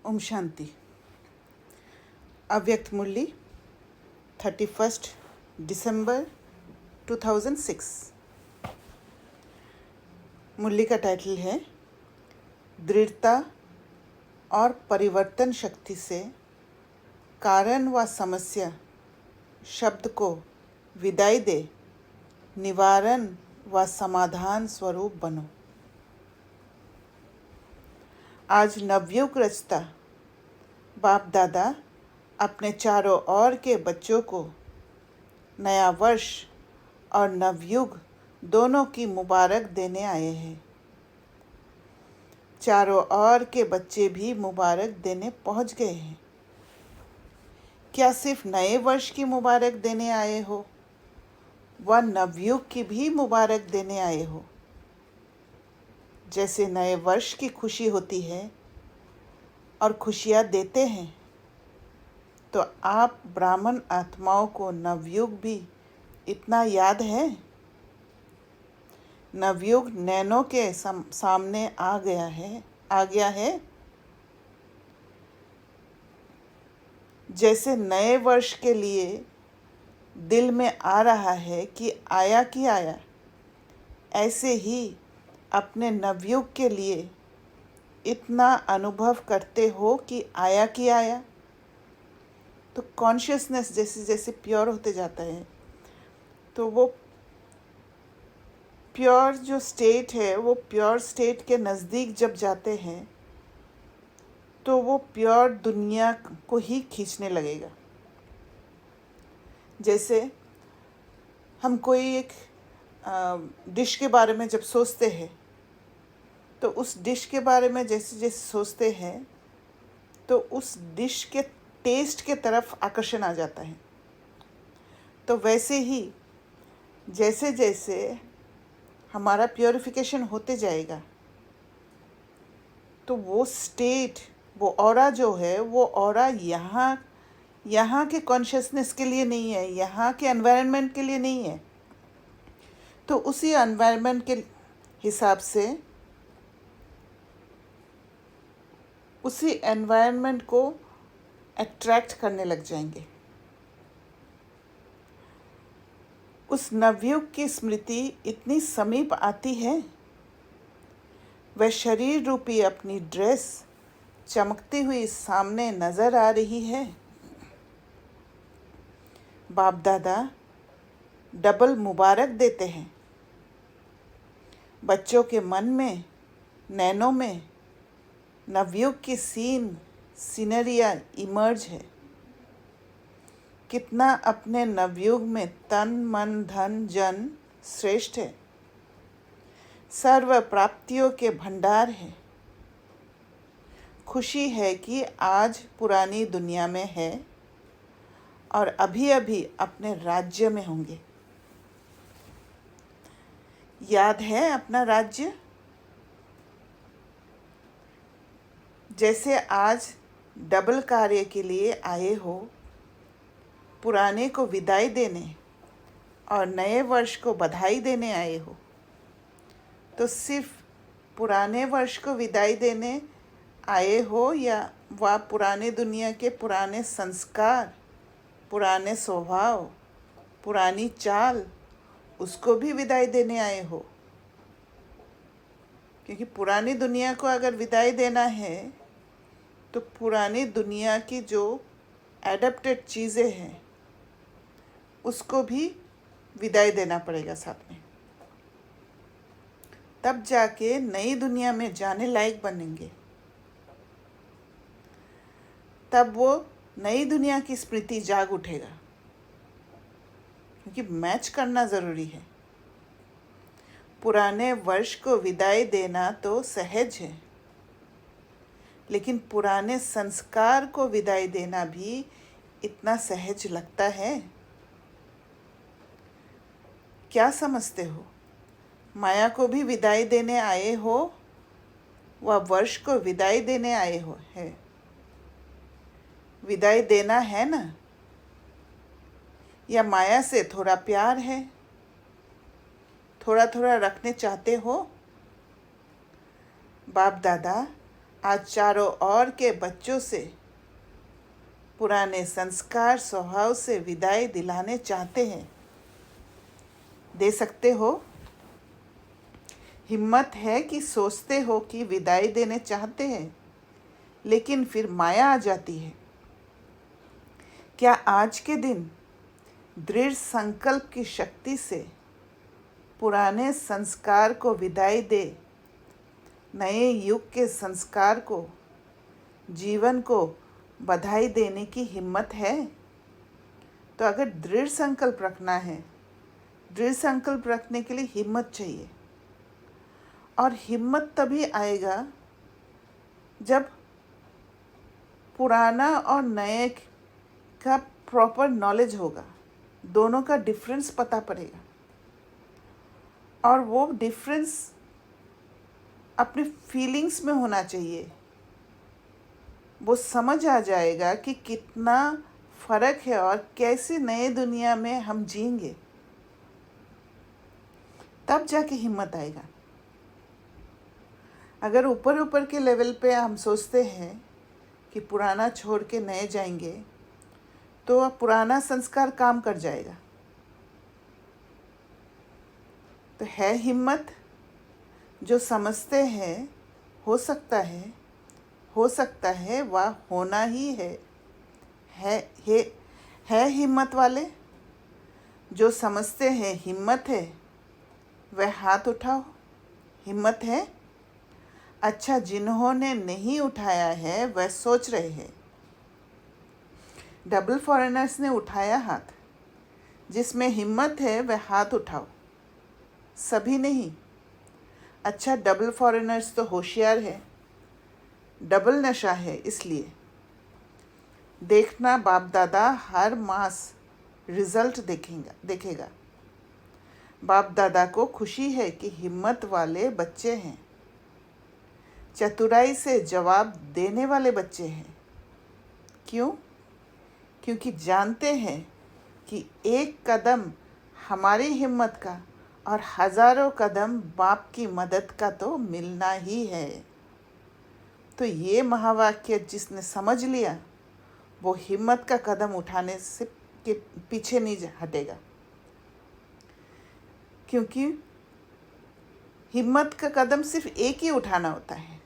ओम शांति। अव्यक्त मुरली 31 दिसंबर 2006। मुरली का टाइटल है दृढ़ता और परिवर्तन शक्ति से कारण व समस्या शब्द को विदाई दे, निवारण व समाधान स्वरूप बनो। आज नवयुग रचता बाप दादा अपने चारों ओर के बच्चों को नया वर्ष और नवयुग दोनों की मुबारक देने आए हैं। चारों ओर के बच्चे भी मुबारक देने पहुंच गए हैं। क्या सिर्फ नए वर्ष की मुबारक देने आए हो व नवयुग की भी मुबारक देने आए हो? जैसे नए वर्ष की खुशी होती है और खुशियाँ देते हैं, तो आप ब्राह्मण आत्माओं को नवयुग भी इतना याद है? नवयुग नैनों के सामने आ गया है। जैसे नए वर्ष के लिए दिल में आ रहा है कि आया, ऐसे ही अपने नवयुग के लिए इतना अनुभव करते हो कि आया। तो कॉन्शियसनेस जैसे जैसे प्योर होते जाता है, तो वो प्योर जो स्टेट है, वो प्योर स्टेट के नज़दीक जब जाते हैं तो वो प्योर दुनिया को ही खींचने लगेगा। जैसे हम कोई एक डिश के बारे में जब सोचते हैं, तो उस डिश के बारे में जैसे जैसे सोचते हैं तो उस डिश के टेस्ट के तरफ आकर्षण आ जाता है। तो वैसे ही जैसे जैसे हमारा प्योरिफिकेशन होते जाएगा, तो वो स्टेट, वो ऑरा जो है, वो ऑरा यहाँ के कॉन्शियसनेस के लिए नहीं है, यहाँ के एनवायरनमेंट के लिए नहीं है। तो उसी एनवायरनमेंट के हिसाब से उसी एनवायरनमेंट को अट्रैक्ट करने लग जाएंगे। उस नवयुग की स्मृति इतनी समीप आती है, वह शरीर रूपी अपनी ड्रेस चमकती हुई सामने नजर आ रही है। बाप दादा डबल मुबारक देते हैं। बच्चों के मन में, नैनों में नवयुग की सीनरिया इमर्ज है। कितना अपने नवयुग में तन मन धन जन श्रेष्ठ है, सर्व प्राप्तियों के भंडार है। खुशी है कि आज पुरानी दुनिया में है और अभी अभी अपने राज्य में होंगे। याद है अपना राज्य? जैसे आज डबल कार्य के लिए आए हो, पुराने को विदाई देने और नए वर्ष को बधाई देने आए हो, तो सिर्फ पुराने वर्ष को विदाई देने आए हो या वह पुराने दुनिया के पुराने संस्कार, पुराने स्वभाव, पुरानी चाल, उसको भी विदाई देने आए हो? क्योंकि पुरानी दुनिया को अगर विदाई देना है तो पुरानी दुनिया की जो एडप्टेड चीज़ें हैं उसको भी विदाई देना पड़ेगा साथ में। तब जाके नई दुनिया में जाने लायक बनेंगे। तब वो नई दुनिया की स्मृति जाग उठेगा, क्योंकि मैच करना ज़रूरी है। पुराने वर्ष को विदाई देना तो सहज है, लेकिन पुराने संस्कार को विदाई देना भी इतना सहज लगता है? क्या समझते हो? माया को भी विदाई देने आए हो, वह वर्ष को विदाई देने आए हो है? विदाई देना है ना? या माया से थोड़ा प्यार है, थोड़ा थोड़ा रखने चाहते हो? बाप दादा आज चारों ओर के बच्चों से पुराने संस्कार स्वभाव से विदाई दिलाने चाहते हैं। दे सकते हो? हिम्मत है कि सोचते हो कि विदाई देने चाहते हैं, लेकिन फिर माया आ जाती है। क्या आज के दिन दृढ़ संकल्प की शक्ति से पुराने संस्कार को विदाई दे, नए युग के संस्कार को, जीवन को बधाई देने की हिम्मत है? तो अगर दृढ़ संकल्प रखना है, दृढ़ संकल्प रखने के लिए हिम्मत चाहिए। और हिम्मत तभी आएगा जब पुराना और नए का प्रॉपर नॉलेज होगा, दोनों का डिफरेंस पता पड़ेगा। और वो डिफरेंस अपने फीलिंग्स में होना चाहिए। वो समझ आ जाएगा कि कितना फ़र्क है और कैसे नए दुनिया में हम जीएंगे, तब जाके हिम्मत आएगा। अगर ऊपर ऊपर के लेवल पे हम सोचते हैं कि पुराना छोड़ के नए जाएंगे, तो पुराना संस्कार काम कर जाएगा। तो है हिम्मत जो समझते हैं हो सकता है वह होना ही है हिम्मत वाले जो समझते हैं हिम्मत है, वह हाथ उठाओ। हिम्मत है? अच्छा, जिन्होंने नहीं उठाया है वह सोच रहे हैं। डबल फॉरेनर्स ने उठाया हाथ। जिसमें हिम्मत है वह हाथ उठाओ। सभी नहीं। अच्छा, डबल फॉरेनर्स तो होशियार है, डबल नशा है, इसलिए देखना बाप दादा हर मास रिजल्ट देखेगा। बाप दादा को खुशी है कि हिम्मत वाले बच्चे हैं, चतुराई से जवाब देने वाले बच्चे हैं। क्यों? क्योंकि जानते हैं कि एक कदम हमारी हिम्मत का और हजारों कदम बाप की मदद का तो मिलना ही है। तो ये महावाक्य जिसने समझ लिया, वो हिम्मत का कदम उठाने से के पीछे नहीं हटेगा। क्योंकि हिम्मत का कदम सिर्फ एक ही उठाना होता है,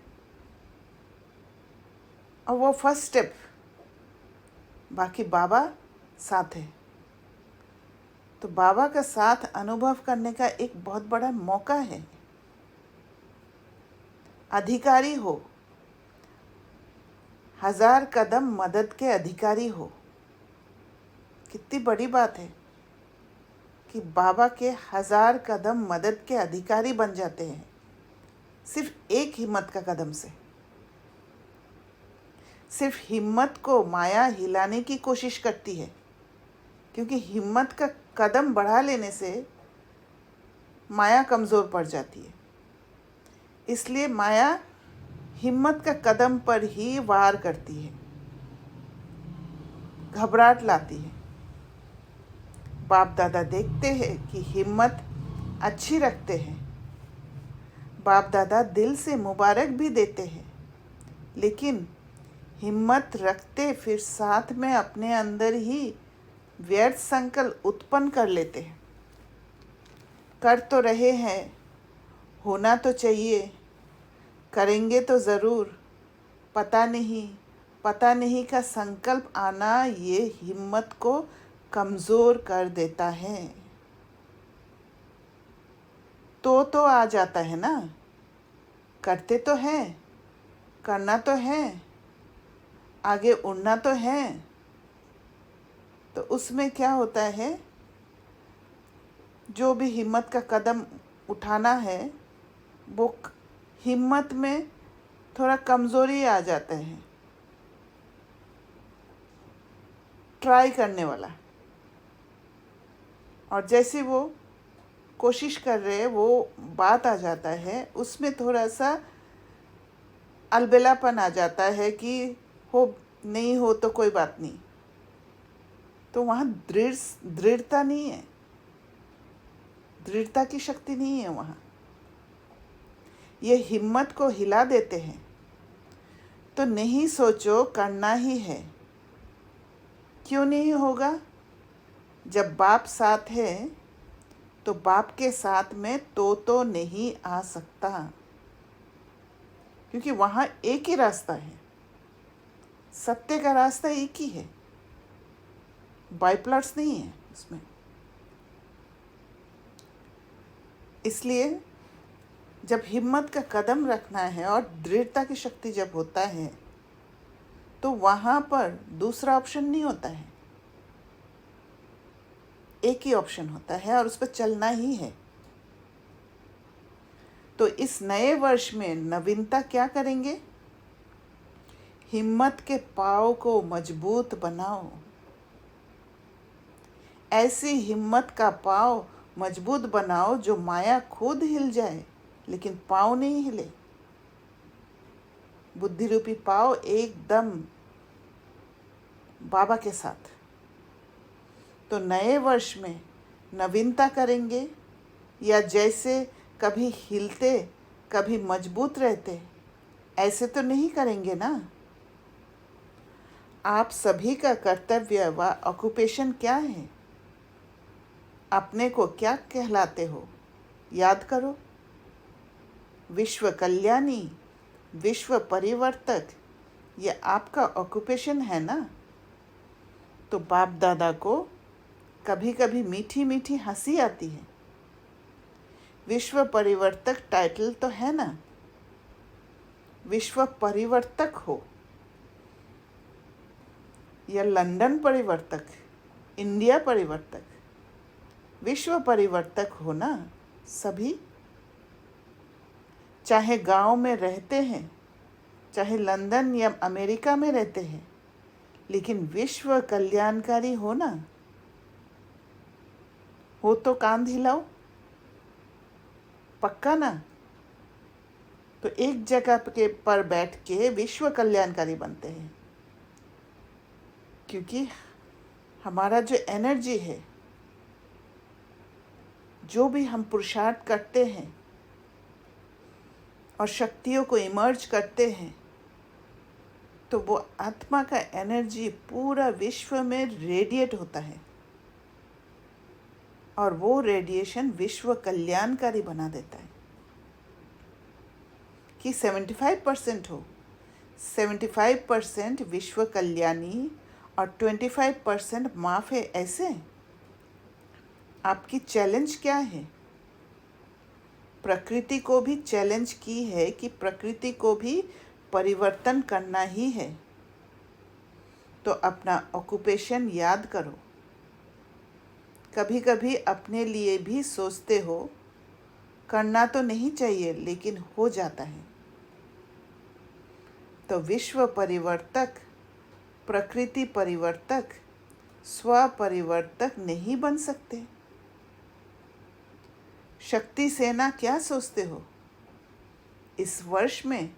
और वो फर्स्ट स्टेप। बाकी बाबा साथ है। तो बाबा का साथ अनुभव करने का एक बहुत बड़ा मौका है। अधिकारी हो, 1000 कदम मदद के अधिकारी हो। कितनी बड़ी बात है कि बाबा के 1000 कदम मदद के अधिकारी बन जाते हैं सिर्फ एक हिम्मत का कदम से। सिर्फ हिम्मत को माया हिलाने की कोशिश करती है, क्योंकि हिम्मत का कदम बढ़ा लेने से माया कमज़ोर पड़ जाती है। इसलिए माया हिम्मत का कदम पर ही वार करती है, घबराहट लाती है। बाप दादा देखते हैं कि हिम्मत अच्छी रखते हैं। बाप दादा दिल से मुबारक भी देते हैं, लेकिन हिम्मत रखते फिर साथ में अपने अंदर ही व्यर्थ संकल्प उत्पन्न कर लेते हैं। कर तो रहे हैं, होना तो चाहिए, करेंगे तो ज़रूर, पता नहीं का संकल्प आना ये हिम्मत को कमज़ोर कर देता है। तो आ जाता है ना, करते तो हैं, करना तो है, आगे उड़ना तो है। तो उसमें क्या होता है, जो भी हिम्मत का कदम उठाना है, वो हिम्मत में थोड़ा कमज़ोरी आ जाता है ट्राई करने वाला। और जैसे वो कोशिश कर रहे हैं, वो बात आ जाता है, उसमें थोड़ा सा अलबेलापन आ जाता है कि नहीं हो तो कोई बात नहीं। तो वहाँ दृढ़ता नहीं है, दृढ़ता की शक्ति नहीं है वहाँ। ये हिम्मत को हिला देते हैं। तो नहीं सोचो, करना ही है। क्यों नहीं होगा? जब बाप साथ है तो बाप के साथ में तो नहीं आ सकता, क्योंकि वहाँ एक ही रास्ता है। सत्य का रास्ता एक ही है, बाइप्लॉट्स नहीं है उसमें। इसलिए जब हिम्मत का कदम रखना है और दृढ़ता की शक्ति जब होता है तो वहाँ पर दूसरा ऑप्शन नहीं होता है, एक ही ऑप्शन होता है और उस पर चलना ही है। तो इस नए वर्ष में नवीनता क्या करेंगे? हिम्मत के पाँव को मजबूत बनाओ। ऐसी हिम्मत का पाँव मजबूत बनाओ जो माया खुद हिल जाए लेकिन पाँव नहीं हिले। बुद्धि रूपी पाँव एकदम बाबा के साथ। तो नए वर्ष में नवीनता करेंगे या जैसे कभी हिलते कभी मजबूत रहते, ऐसे तो नहीं करेंगे ना। आप सभी का कर्तव्य व ऑक्यूपेशन क्या है? अपने को क्या कहलाते हो? याद करो। विश्व कल्याणी, विश्व परिवर्तक, ये आपका ऑक्यूपेशन है ना। तो बाप दादा को कभी कभी मीठी मीठी हंसी आती है। विश्व परिवर्तक टाइटल तो है ना, विश्व परिवर्तक हो या लंदन परिवर्तक, इंडिया परिवर्तक, विश्व परिवर्तक हो ना सभी। चाहे गांव में रहते हैं, चाहे लंदन या अमेरिका में रहते हैं, लेकिन विश्व कल्याणकारी हो ना। हो तो कान हिलाओ, पक्का ना। तो एक जगह के पर बैठ के विश्व कल्याणकारी बनते हैं, क्योंकि हमारा जो एनर्जी है, जो भी हम पुरुषार्थ करते हैं और शक्तियों को इमर्ज करते हैं, तो वो आत्मा का एनर्जी पूरा विश्व में रेडिएट होता है और वो रेडिएशन विश्व कल्याणकारी बना देता है। कि 75% हो, 75% विश्व कल्याणी और 25% माफ है, ऐसे। आपकी चैलेंज क्या है? प्रकृति को भी चैलेंज की है कि प्रकृति को भी परिवर्तन करना ही है। तो अपना ऑक्यूपेशन याद करो। कभी कभी अपने लिए भी सोचते हो, करना तो नहीं चाहिए लेकिन हो जाता है। तो विश्व परिवर्तक, प्रकृति परिवर्तक, स्व परिवर्तक नहीं बन सकते। शक्ति सेना क्या सोचते हो? इस वर्ष में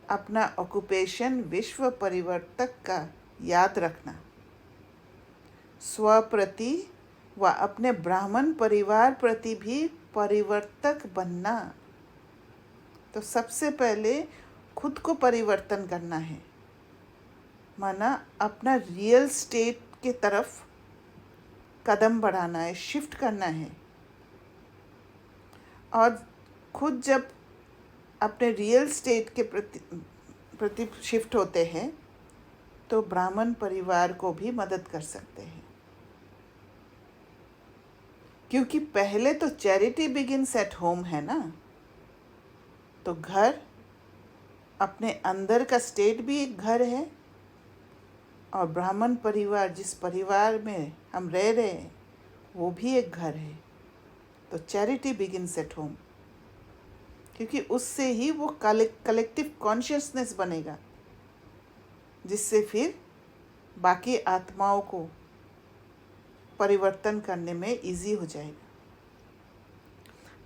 अपना ऑक्यूपेशन विश्व परिवर्तक का याद रखना। स्व प्रति व अपने ब्राह्मण परिवार प्रति भी परिवर्तक बनना। तो सबसे पहले खुद को परिवर्तन करना है, माना अपना रियल स्टेट के तरफ कदम बढ़ाना है, शिफ्ट करना है। और खुद जब अपने रियल स्टेट के प्रति शिफ्ट होते हैं तो ब्राह्मण परिवार को भी मदद कर सकते हैं, क्योंकि पहले तो चैरिटी बिगिन्स एट होम है ना। तो घर, अपने अंदर का स्टेट भी एक घर है, और ब्राह्मण परिवार जिस परिवार में हम रह रहे हैं वो भी एक घर है। तो चैरिटी बिगिन्स एट होम, क्योंकि उससे ही वो कलेक्टिव कॉन्शियसनेस बनेगा, जिससे फिर बाकी आत्माओं को परिवर्तन करने में इजी हो जाएगा।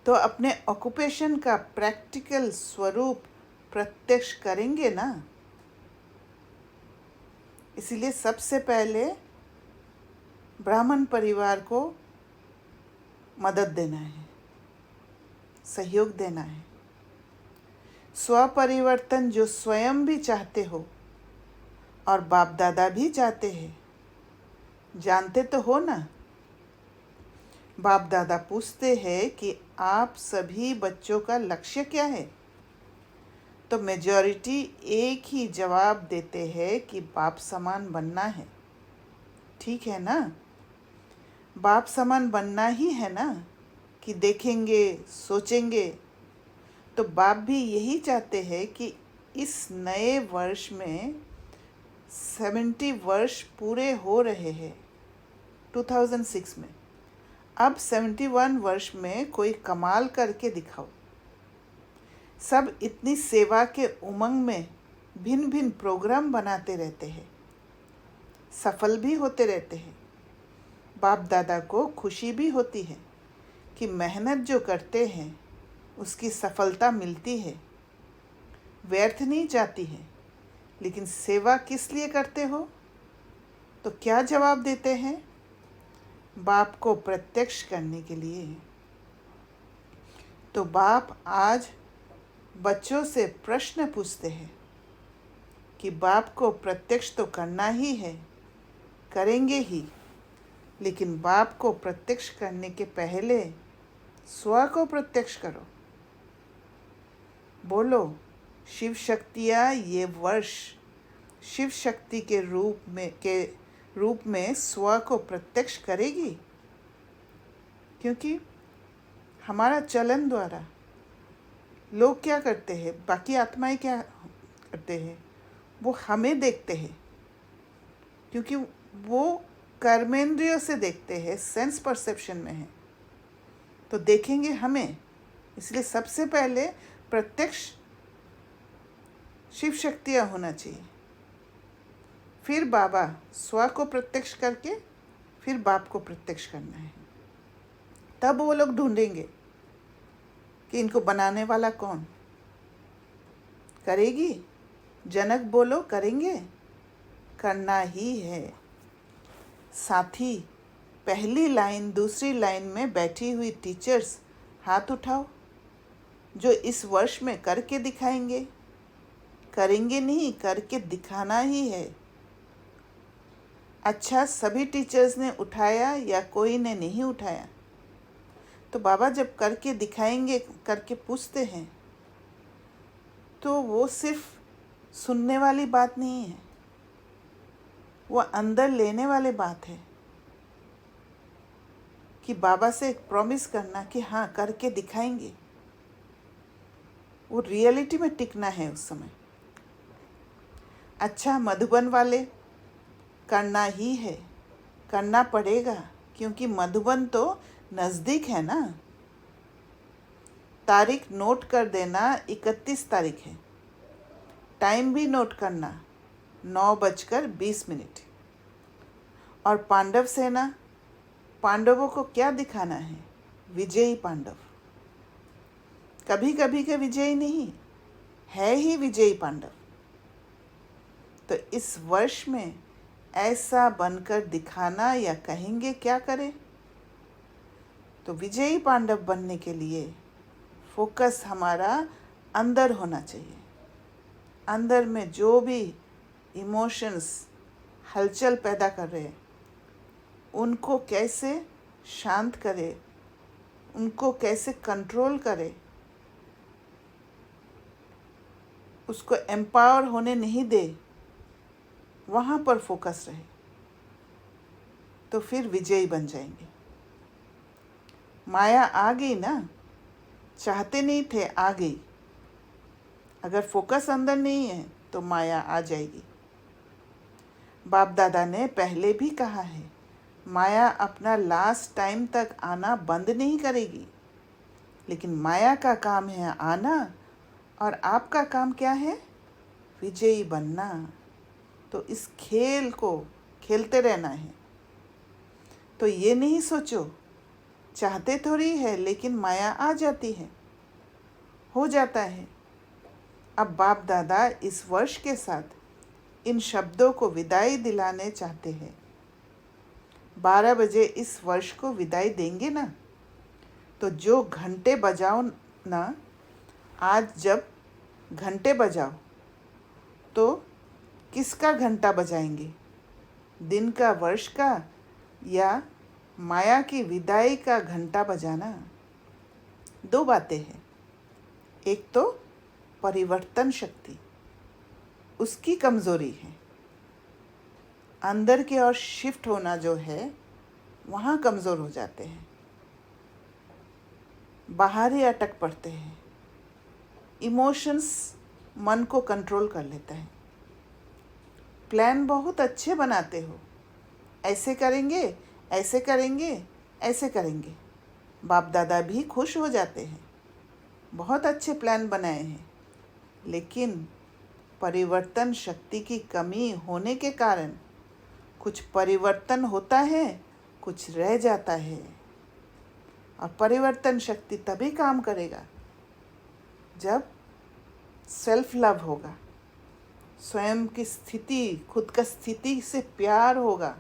तो अपने ऑक्यूपेशन का प्रैक्टिकल स्वरूप प्रत्यक्ष करेंगे ना। इसीलिए सबसे पहले ब्राह्मण परिवार को मदद देना है, सहयोग देना है। स्वपरिवर्तन जो स्वयं भी चाहते हो और बाप दादा भी चाहते हैं, जानते तो हो ना। बाप दादा पूछते हैं कि आप सभी बच्चों का लक्ष्य क्या है, तो मेजॉरिटी एक ही जवाब देते हैं कि बाप समान बनना है। ठीक है ना, बाप समान बनना ही है ना, कि देखेंगे सोचेंगे। तो बाप भी यही चाहते हैं कि इस नए वर्ष में 70 वर्ष पूरे हो रहे हैं 2006 में। अब 71 वर्ष में कोई कमाल करके दिखाओ। सब इतनी सेवा के उमंग में भिन्न भिन्न प्रोग्राम बनाते रहते हैं, सफल भी होते रहते हैं। बाप दादा को खुशी भी होती है कि मेहनत जो करते हैं उसकी सफलता मिलती है, व्यर्थ नहीं जाती है। लेकिन सेवा किस लिए करते हो, तो क्या जवाब देते हैं? बाप को प्रत्यक्ष करने के लिए। तो बाप आज बच्चों से प्रश्न पूछते हैं कि बाप को प्रत्यक्ष तो करना ही है, करेंगे ही, लेकिन बाप को प्रत्यक्ष करने के पहले स्व को प्रत्यक्ष करो। बोलो, शिव शक्तियाँ ये वर्ष शिव शक्ति के रूप में स्व को प्रत्यक्ष करेगी। क्योंकि हमारा चलन द्वारा लोग क्या करते हैं, बाकी आत्माएं क्या करते हैं, वो हमें देखते हैं, क्योंकि वो कर्मेंद्रियों से देखते हैं, सेंस परसेप्शन में है, तो देखेंगे हमें। इसलिए सबसे पहले प्रत्यक्ष शिव शक्तियाँ होना चाहिए, फिर बाबा स्व को प्रत्यक्ष करके फिर बाप को प्रत्यक्ष करना है। तब वो लोग ढूंढेंगे कि इनको बनाने वाला कौन। करेगी जनक, बोलो करेंगे, करना ही है। साथी, पहली लाइन दूसरी लाइन में बैठी हुई टीचर्स हाथ उठाओ, जो इस वर्ष में करके दिखाएंगे। करेंगे नहीं, करके दिखाना ही है। अच्छा, सभी टीचर्स ने उठाया या कोई ने नहीं उठाया? तो बाबा जब करके दिखाएंगे, करके पूछते हैं, तो वो सिर्फ सुनने वाली बात नहीं है, वो अंदर लेने वाली बात है कि बाबा से एक प्रॉमिस करना कि हाँ करके दिखाएंगे। वो रियलिटी में टिकना है उस समय। अच्छा, मधुबन वाले करना ही है, करना पड़ेगा, क्योंकि मधुबन तो नज़दीक है ना। तारीख नोट कर देना, 31 तारीख है। टाइम भी नोट करना, 9:20। और पांडव सेना, पांडवों को क्या दिखाना है? विजयी पांडव। कभी कभी के विजयी नहीं, है ही विजयी पांडव। तो इस वर्ष में ऐसा बनकर दिखाना, या कहेंगे क्या करें? तो विजयी पांडव बनने के लिए फोकस हमारा अंदर होना चाहिए। अंदर में जो भी इमोशंस हलचल पैदा कर रहे हैं, उनको कैसे शांत करे, उनको कैसे कंट्रोल करे, उसको एम्पावर होने नहीं दे, वहाँ पर फोकस रहे, तो फिर विजयी बन जाएंगे। माया आ गई ना, चाहते नहीं थे, आ गई। अगर फोकस अंदर नहीं है तो माया आ जाएगी। बाप दादा ने पहले भी कहा है, माया अपना लास्ट टाइम तक आना बंद नहीं करेगी, लेकिन माया का काम है आना, और आपका काम क्या है? विजयी बनना। तो इस खेल को खेलते रहना है। तो ये नहीं सोचो, चाहते थोड़ी है, लेकिन माया आ जाती है, हो जाता है। अब बाप दादा इस वर्ष के साथ इन शब्दों को विदाई दिलाने चाहते हैं। 12 बजे इस वर्ष को विदाई देंगे ना, तो जो घंटे बजाओ ना, आज जब घंटे बजाओ तो किसका घंटा बजाएंगे? दिन का, वर्ष का, या माया की विदाई का घंटा बजाना? दो बातें हैं। एक तो परिवर्तन शक्ति, उसकी कमज़ोरी है। अंदर की ओर शिफ्ट होना जो है वहाँ कमज़ोर हो जाते हैं, बाहर ही अटक पड़ते हैं। इमोशंस मन को कंट्रोल कर लेता है। प्लान बहुत अच्छे बनाते हो, ऐसे करेंगे, ऐसे करेंगे, ऐसे करेंगे। बाप दादा भी खुश हो जाते हैं, बहुत अच्छे प्लान बनाए हैं, लेकिन परिवर्तन शक्ति की कमी होने के कारण कुछ परिवर्तन होता है, कुछ रह जाता है। और परिवर्तन शक्ति तभी काम करेगा जब सेल्फ लव होगा, स्वयं की स्थिति, खुद का स्थिति से प्यार होगा,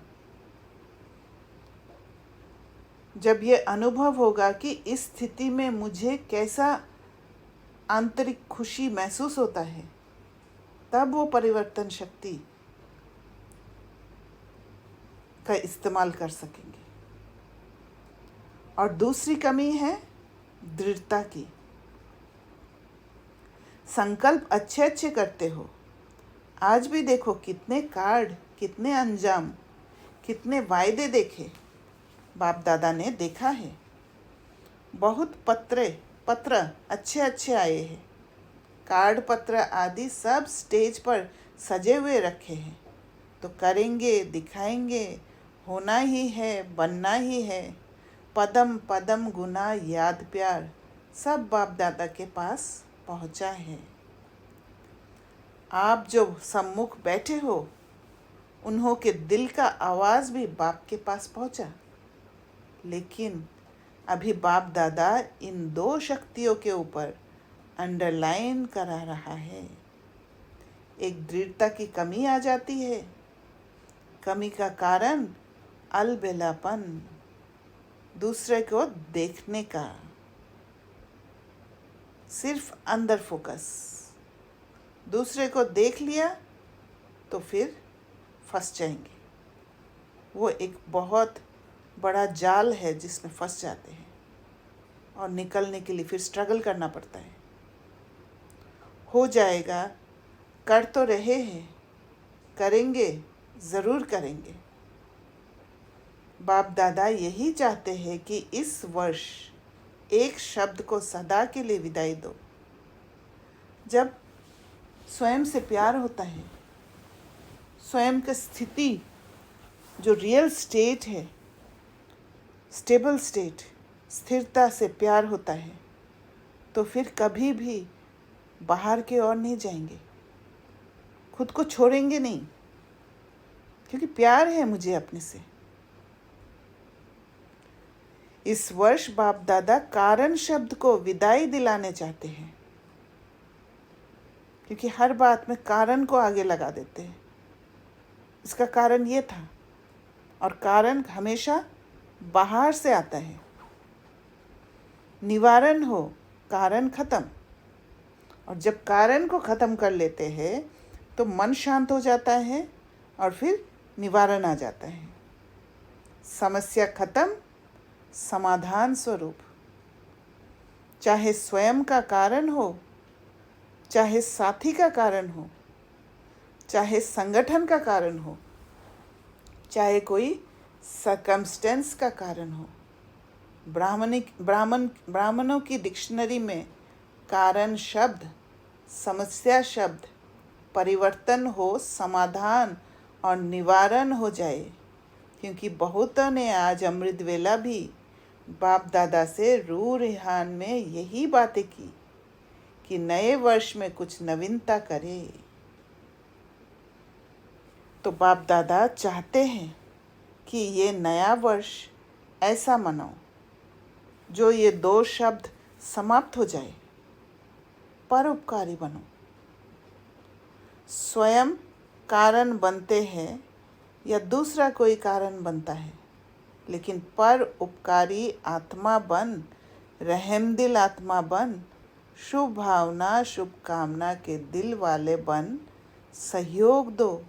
जब ये अनुभव होगा कि इस स्थिति में मुझे कैसा आंतरिक खुशी महसूस होता है, तब वो परिवर्तन शक्ति का इस्तेमाल कर सकेंगे। और दूसरी कमी है दृढ़ता की। संकल्प अच्छे अच्छे करते हो, आज भी देखो कितने कार्ड, कितने अंजाम, कितने वायदे देखे बाप दादा ने देखा है। बहुत पत्र अच्छे अच्छे आए हैं, कार्ड पत्र आदि सब स्टेज पर सजे हुए रखे हैं। तो करेंगे, दिखाएंगे, होना ही है, बनना ही है। पदम पदम गुना याद प्यार सब बाप दादा के पास पहुंचा है। आप जो सम्मुख बैठे हो, उन्हों के दिल का आवाज़ भी बाप के पास पहुंचा, लेकिन अभी बाप दादा इन दो शक्तियों के ऊपर अंडरलाइन करा रहा है। एक दृढ़ता की कमी आ जाती है, कमी का कारण अलबेलापन, दूसरे को देखने का, सिर्फ अंदर फोकस। दूसरे को देख लिया तो फिर फंस जाएंगे। वो एक बहुत बड़ा जाल है जिसमें फंस जाते हैं और निकलने के लिए फिर स्ट्रगल करना पड़ता है। हो जाएगा, कर तो रहे हैं, करेंगे, ज़रूर करेंगे। बाप दादा यही चाहते हैं कि इस वर्ष एक शब्द को सदा के लिए विदाई दो। जब स्वयं से प्यार होता है, स्वयं की स्थिति जो रियल स्टेट है, स्टेबल स्टेट, स्थिरता से प्यार होता है, तो फिर कभी भी बाहर की ओर नहीं जाएंगे, खुद को छोड़ेंगे नहीं, क्योंकि प्यार है मुझे अपने से। इस वर्ष बाप दादा कारण शब्द को विदाई दिलाने चाहते हैं, क्योंकि हर बात में कारण को आगे लगा देते हैं। इसका कारण ये था, और कारण हमेशा बाहर से आता है। निवारण हो, कारण खत्म। और जब कारण को ख़त्म कर लेते हैं तो मन शांत हो जाता है और फिर निवारण आ जाता है। समस्या खत्म, समाधान स्वरूप। चाहे स्वयं का कारण हो, चाहे साथी का कारण हो, चाहे संगठन का कारण हो, चाहे कोई सर्कमस्टेंस का कारण हो। ब्राह्मणों की डिक्शनरी में कारण शब्द, समस्या शब्द, परिवर्तन हो, समाधान और निवारण हो जाए। क्योंकि बहुतों ने आज अमृत वेला भी बाप दादा से रूह रिहान में यही बातें की कि नए वर्ष में कुछ नवीनता करे। तो बाप दादा चाहते हैं कि ये नया वर्ष ऐसा मनाओ जो ये दो शब्द समाप्त हो जाए। परोपकारी बनो। स्वयं कारण बनते हैं या दूसरा कोई कारण बनता है, लेकिन पर उपकारी आत्मा बन, रहमदिल आत्मा बन, शुभ भावना शुभकामना के दिल वाले बन, सहयोग दो,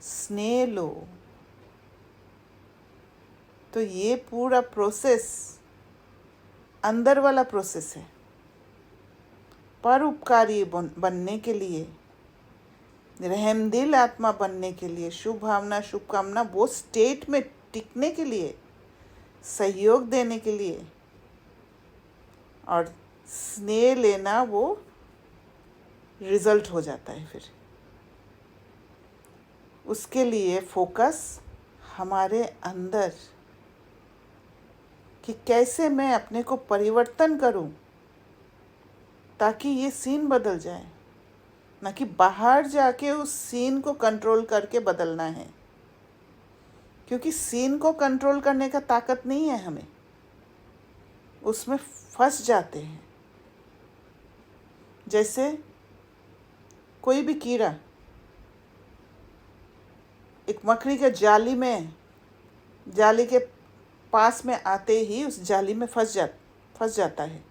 स्नेह लो। तो ये पूरा प्रोसेस अंदर वाला प्रोसेस है। परोपकारी बनने के लिए, रहमदिल आत्मा बनने के लिए, शुभ भावना शुभकामना वो स्टेट में टिकने के लिए, सहयोग देने के लिए और स्नेह लेना, वो रिजल्ट हो जाता है। फिर उसके लिए फोकस हमारे अंदर कि कैसे मैं अपने को परिवर्तन करूं ताकि ये सीन बदल जाए, ना कि बाहर जाके उस सीन को कंट्रोल करके बदलना है, क्योंकि सीन को कंट्रोल करने का ताकत नहीं है हमें, उसमें फंस जाते हैं। जैसे कोई भी कीड़ा एक मकड़ी के जाली के पास में आते ही उस जाली में फंस जाता है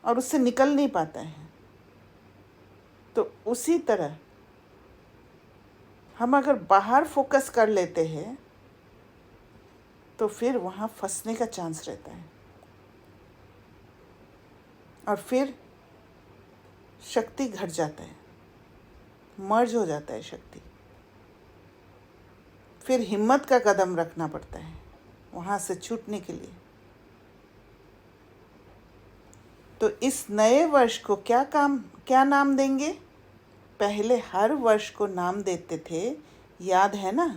और उससे निकल नहीं पाता है। तो उसी तरह हम अगर बाहर फोकस कर लेते हैं तो फिर वहाँ फंसने का चांस रहता है और फिर शक्ति घट जाता है, मर्ज हो जाता है शक्ति। फिर हिम्मत का कदम रखना पड़ता है वहाँ से छूटने के लिए। तो इस नए वर्ष को क्या नाम देंगे? पहले हर वर्ष को नाम देते थे, याद है ना?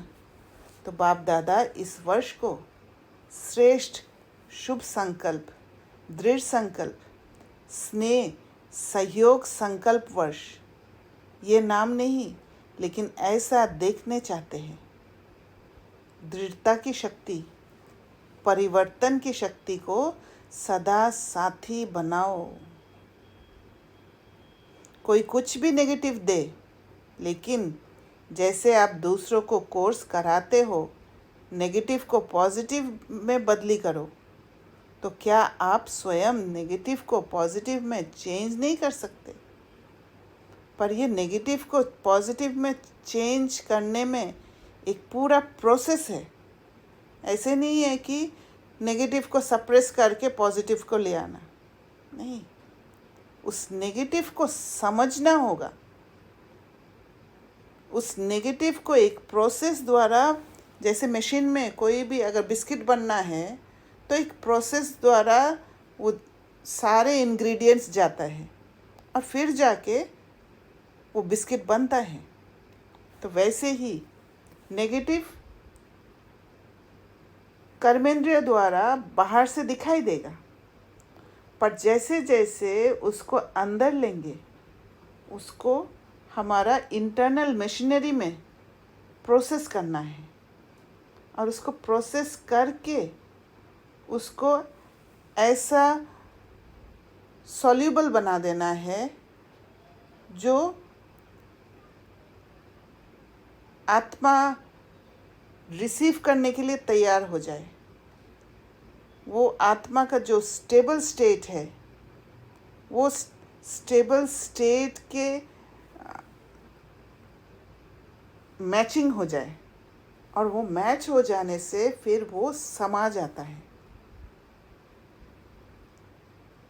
तो बाप दादा इस वर्ष को श्रेष्ठ, शुभ संकल्प, दृढ़ संकल्प, स्नेह, सहयोग संकल्प वर्ष, ये नाम नहीं, लेकिन ऐसा देखने चाहते हैं। दृढ़ता की शक्ति, परिवर्तन की शक्ति को सदा साथी बनाओ। कोई कुछ भी नेगेटिव दे, लेकिन जैसे आप दूसरों को कोर्स कराते हो, नेगेटिव को पॉजिटिव में बदली करो, तो क्या आप स्वयं नेगेटिव को पॉजिटिव में चेंज नहीं कर सकते? पर ये नेगेटिव को पॉजिटिव में चेंज करने में एक पूरा प्रोसेस है। ऐसे नहीं है कि नेगेटिव को सप्रेस करके पॉजिटिव को ले आना, नहीं, उस नेगेटिव को समझना होगा। उस नेगेटिव को एक प्रोसेस द्वारा, जैसे मशीन में कोई भी अगर बिस्किट बनना है तो एक प्रोसेस द्वारा वो सारे इंग्रेडिएंट्स जाता है और फिर जाके वो बिस्किट बनता है। तो वैसे ही नेगेटिव कर्मेंद्रिय द्वारा बाहर से दिखाई देगा, पर जैसे जैसे उसको अंदर लेंगे, उसको हमारा इंटरनल मशीनरी में प्रोसेस करना है और उसको प्रोसेस करके उसको ऐसा सॉल्यूबल बना देना है जो आत्मा रिसीव करने के लिए तैयार हो जाए। वो आत्मा का जो स्टेबल स्टेट है, वो स्टेबल स्टेट के मैचिंग हो जाए और वो मैच हो जाने से फिर वो समा जाता है।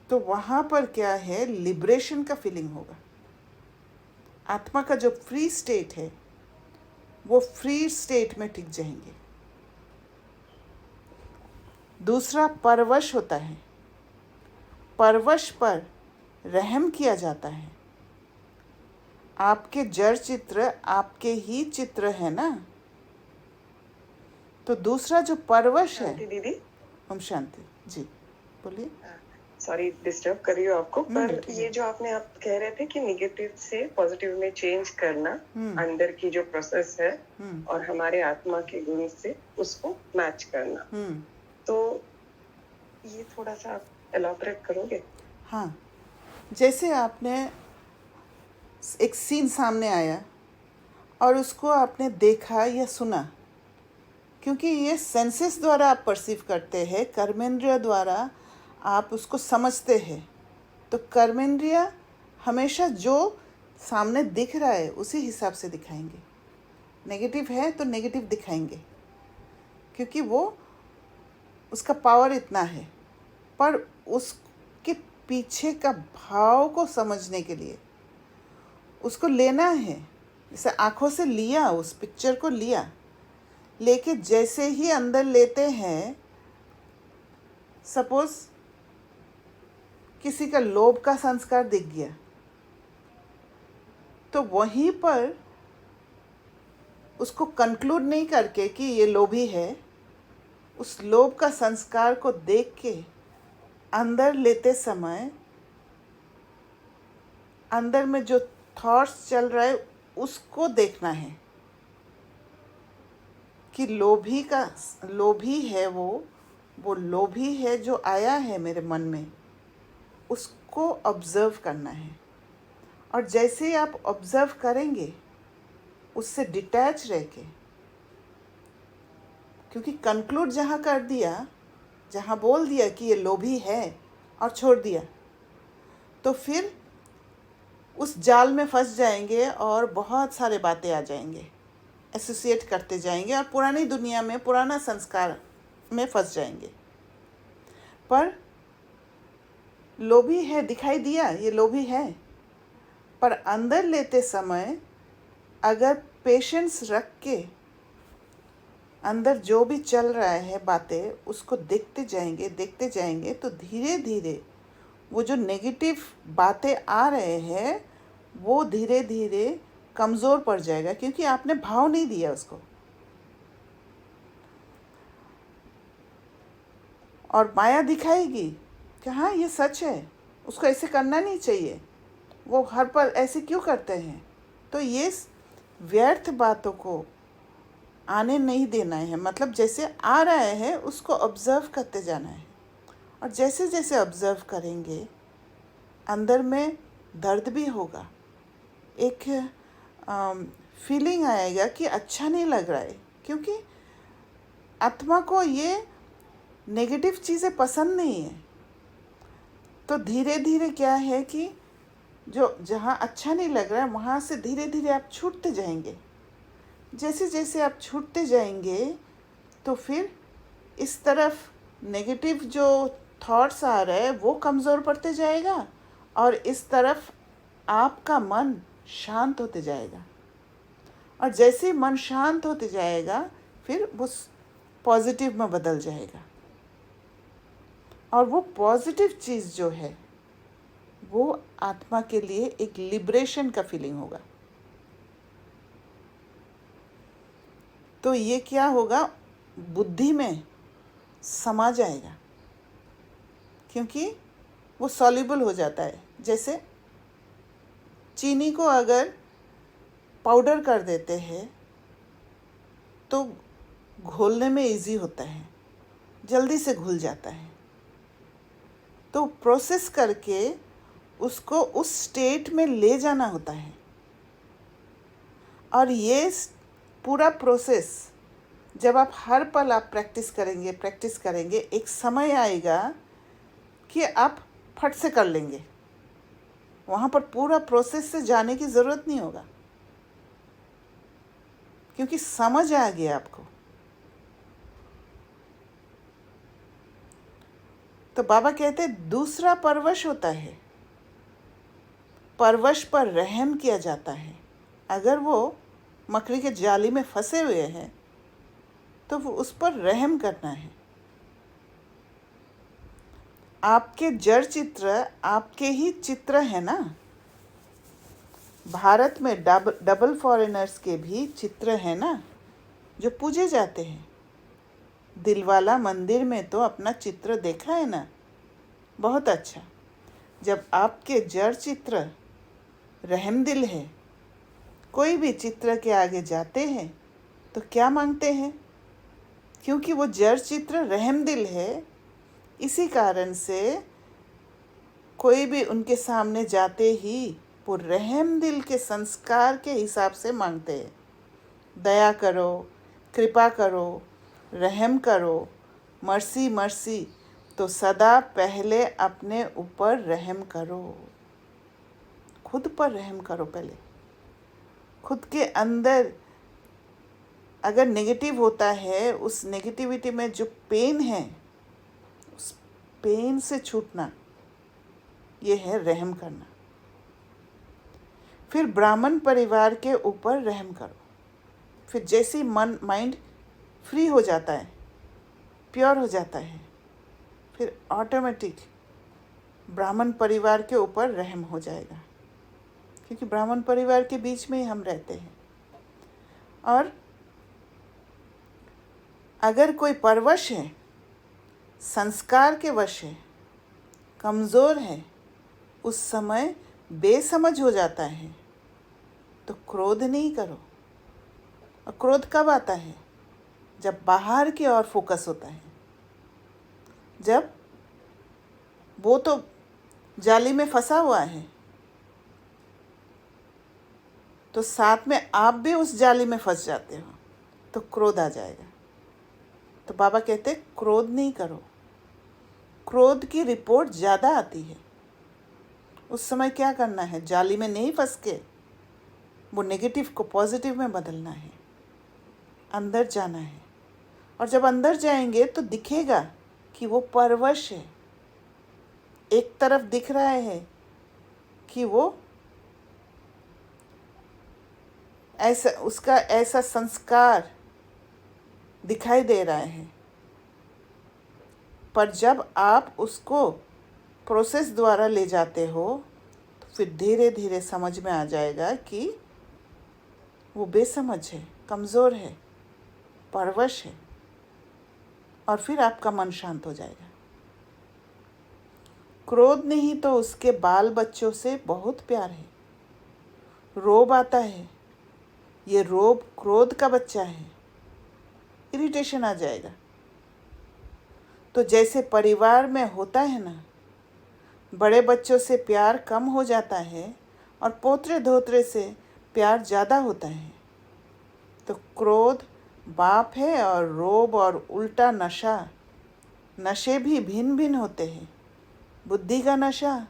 तो वहाँ पर क्या है, लिबरेशन का फीलिंग होगा। आत्मा का जो फ्री स्टेट है वो फ्री स्टेट में टिक जाएंगे। दूसरा परवश होता है, परवश पर रहम किया जाता है। आपके जड़ चित्र आपके ही चित्र है ना। तो दूसरा जो परवश है, दीदी ओम शांति जी, बोलिए। सॉरी डिस्टर्ब कर रही हूँ आपको, पर ये जो आपने आप कह रहे थे कि नेगेटिव से पॉजिटिव में चेंज करना, अंदर की जो प्रोसेस है और हमारे आत्मा के गुण से उसको मैच करना, तो ये थोड़ा सा आप एलॉबरेट करोगे? हाँ, जैसे आपने एक सीन सामने आया और उसको आपने देखा या सुना, क्योंकि ये सेंसेस द्वारा आप परसीव करते हैं, कर्मेंद्रिय द्वारा आप उसको समझते हैं, तो कर्मेंद्रिय हमेशा जो सामने दिख रहा है उसी हिसाब से दिखाएंगे। नेगेटिव है तो नेगेटिव दिखाएंगे, क्योंकि वो उसका पावर इतना है। पर उसके पीछे का भाव को समझने के लिए उसको लेना है। जैसे आँखों से लिया, उस पिक्चर को लिया, लेके जैसे ही अंदर लेते हैं, सपोज किसी का लोभ का संस्कार दिख गया, तो वहीं पर उसको कंक्लूड नहीं करके कि ये लोभी है, उस लोभ का संस्कार को देख के अंदर लेते समय अंदर में जो थॉट्स चल रहा है उसको देखना है कि लोभी है, वो लोभी है जो आया है मेरे मन में, उसको ऑब्जर्व करना है। और जैसे ही आप ऑब्जर्व करेंगे उससे डिटैच रह के, क्योंकि कंक्लूड जहाँ कर दिया, जहाँ बोल दिया कि ये लोभी है और छोड़ दिया, तो फिर उस जाल में फंस जाएंगे और बहुत सारे बातें आ जाएंगे, एसोसिएट करते जाएंगे और पुरानी दुनिया में पुराना संस्कार में फंस जाएंगे। पर लोभी है, दिखाई दिया ये लोभी है, पर अंदर लेते समय अगर पेशेंस रख के अंदर जो भी चल रहा है बातें, उसको देखते जाएंगे, तो धीरे धीरे वो जो नेगेटिव बातें आ रहे हैं वो धीरे धीरे कमज़ोर पड़ जाएगा, क्योंकि आपने भाव नहीं दिया उसको। और माया दिखाएगी कि हाँ ये सच है, उसको ऐसे करना नहीं चाहिए, वो हर पल ऐसे क्यों करते हैं। तो ये व्यर्थ बातों को आने नहीं देना है, मतलब जैसे आ रहा है उसको ऑब्ज़र्व करते जाना है। और जैसे जैसे ऑब्ज़र्व करेंगे अंदर में दर्द भी होगा, एक फीलिंग आएगा कि अच्छा नहीं लग रहा है, क्योंकि आत्मा को ये नेगेटिव चीज़ें पसंद नहीं है। तो धीरे धीरे क्या है कि जो जहाँ अच्छा नहीं लग रहा है वहाँ से धीरे धीरे आप छूटते जाएंगे। जैसे जैसे आप छूटते जाएंगे तो फिर इस तरफ नेगेटिव जो थॉट्स आ रहे हैं वो कमज़ोर पड़ते जाएगा, और इस तरफ आपका मन शांत होते जाएगा। और जैसे ही मन शांत होते जाएगा फिर वो पॉजिटिव में बदल जाएगा, और वो पॉजिटिव चीज़ जो है वो आत्मा के लिए एक लिबरेशन का फीलिंग होगा। तो ये क्या होगा, बुद्धि में समा जाएगा, क्योंकि वो सॉल्युबल हो जाता है। जैसे चीनी को अगर पाउडर कर देते हैं तो घोलने में इजी होता है, जल्दी से घुल जाता है। तो प्रोसेस करके उसको उस स्टेट में ले जाना होता है। और ये पूरा प्रोसेस जब आप हर पल आप प्रैक्टिस करेंगे, एक समय आएगा कि आप फट से कर लेंगे। वहाँ पर पूरा प्रोसेस से जाने की ज़रूरत नहीं होगा, क्योंकि समझ आ गया आपको। तो बाबा कहते हैं दूसरा परवश होता है, परवश पर रहम किया जाता है। अगर वो मकड़ी के जाली में फंसे हुए हैं तो वो उस पर रहम करना है। आपके जड़ चित्र आपके ही चित्र है ना। भारत में डबल फॉरेनर्स के भी चित्र हैं ना, जो पूजे जाते हैं। दिलवाला मंदिर में तो अपना चित्र देखा है ना, बहुत अच्छा। जब आपके जड़ चित्र रहमदिल है, कोई भी चित्र के आगे जाते हैं तो क्या मांगते हैं, क्योंकि वो जड़ चित्र रहमदिल है, इसी कारण से कोई भी उनके सामने जाते ही वो रहमदिल के संस्कार के हिसाब से मांगते हैं। दया करो, कृपा करो, रहम करो, मर्सी मर्सी। तो सदा पहले अपने ऊपर रहम करो, खुद पर रहम करो। पहले खुद के अंदर अगर नेगेटिव होता है, उस नेगेटिविटी में जो पेन है, उस पेन से छूटना, ये है रहम करना। फिर ब्राह्मण परिवार के ऊपर रहम करो। फिर जैसे माइंड फ्री हो जाता है, प्योर हो जाता है, फिर ऑटोमेटिक ब्राह्मण परिवार के ऊपर रहम हो जाएगा, क्योंकि ब्राह्मण परिवार के बीच में ही हम रहते हैं। और अगर कोई परवश है, संस्कार के वश है, कमज़ोर है, उस समय बेसमझ हो जाता है, तो क्रोध नहीं करो। और क्रोध कब आता है? जब बाहर की ओर फोकस होता है, जब वो तो जाली में फंसा हुआ है, तो साथ में आप भी उस जाली में फंस जाते हो, तो क्रोध आ जाएगा। तो बाबा कहते हैं क्रोध नहीं करो। क्रोध की रिपोर्ट ज़्यादा आती है। उस समय क्या करना है? जाली में नहीं फंस के वो नेगेटिव को पॉजिटिव में बदलना है, अंदर जाना है। और जब अंदर जाएंगे तो दिखेगा कि वो परवश है। एक तरफ दिख रहा है कि वो ऐसा, उसका ऐसा संस्कार दिखाई दे रहा है, पर जब आप उसको प्रोसेस द्वारा ले जाते हो तो फिर धीरे धीरे समझ में आ जाएगा कि वो बेसमझ है, कमज़ोर है, परवश है, और फिर आपका मन शांत हो जाएगा। क्रोध नहीं तो उसके बाल बच्चों से बहुत प्यार है। रोब आता है, ये रोब क्रोध का बच्चा है, इरिटेशन आ जाएगा। तो जैसे परिवार में होता है ना, बड़े बच्चों से प्यार कम हो जाता है और पोतरे धोतरे से प्यार ज़्यादा होता है। तो क्रोध बाप है और रोब और उल्टा नशा, नशे भी भिन्न भिन्न होते हैं। बुद्धि का नशा,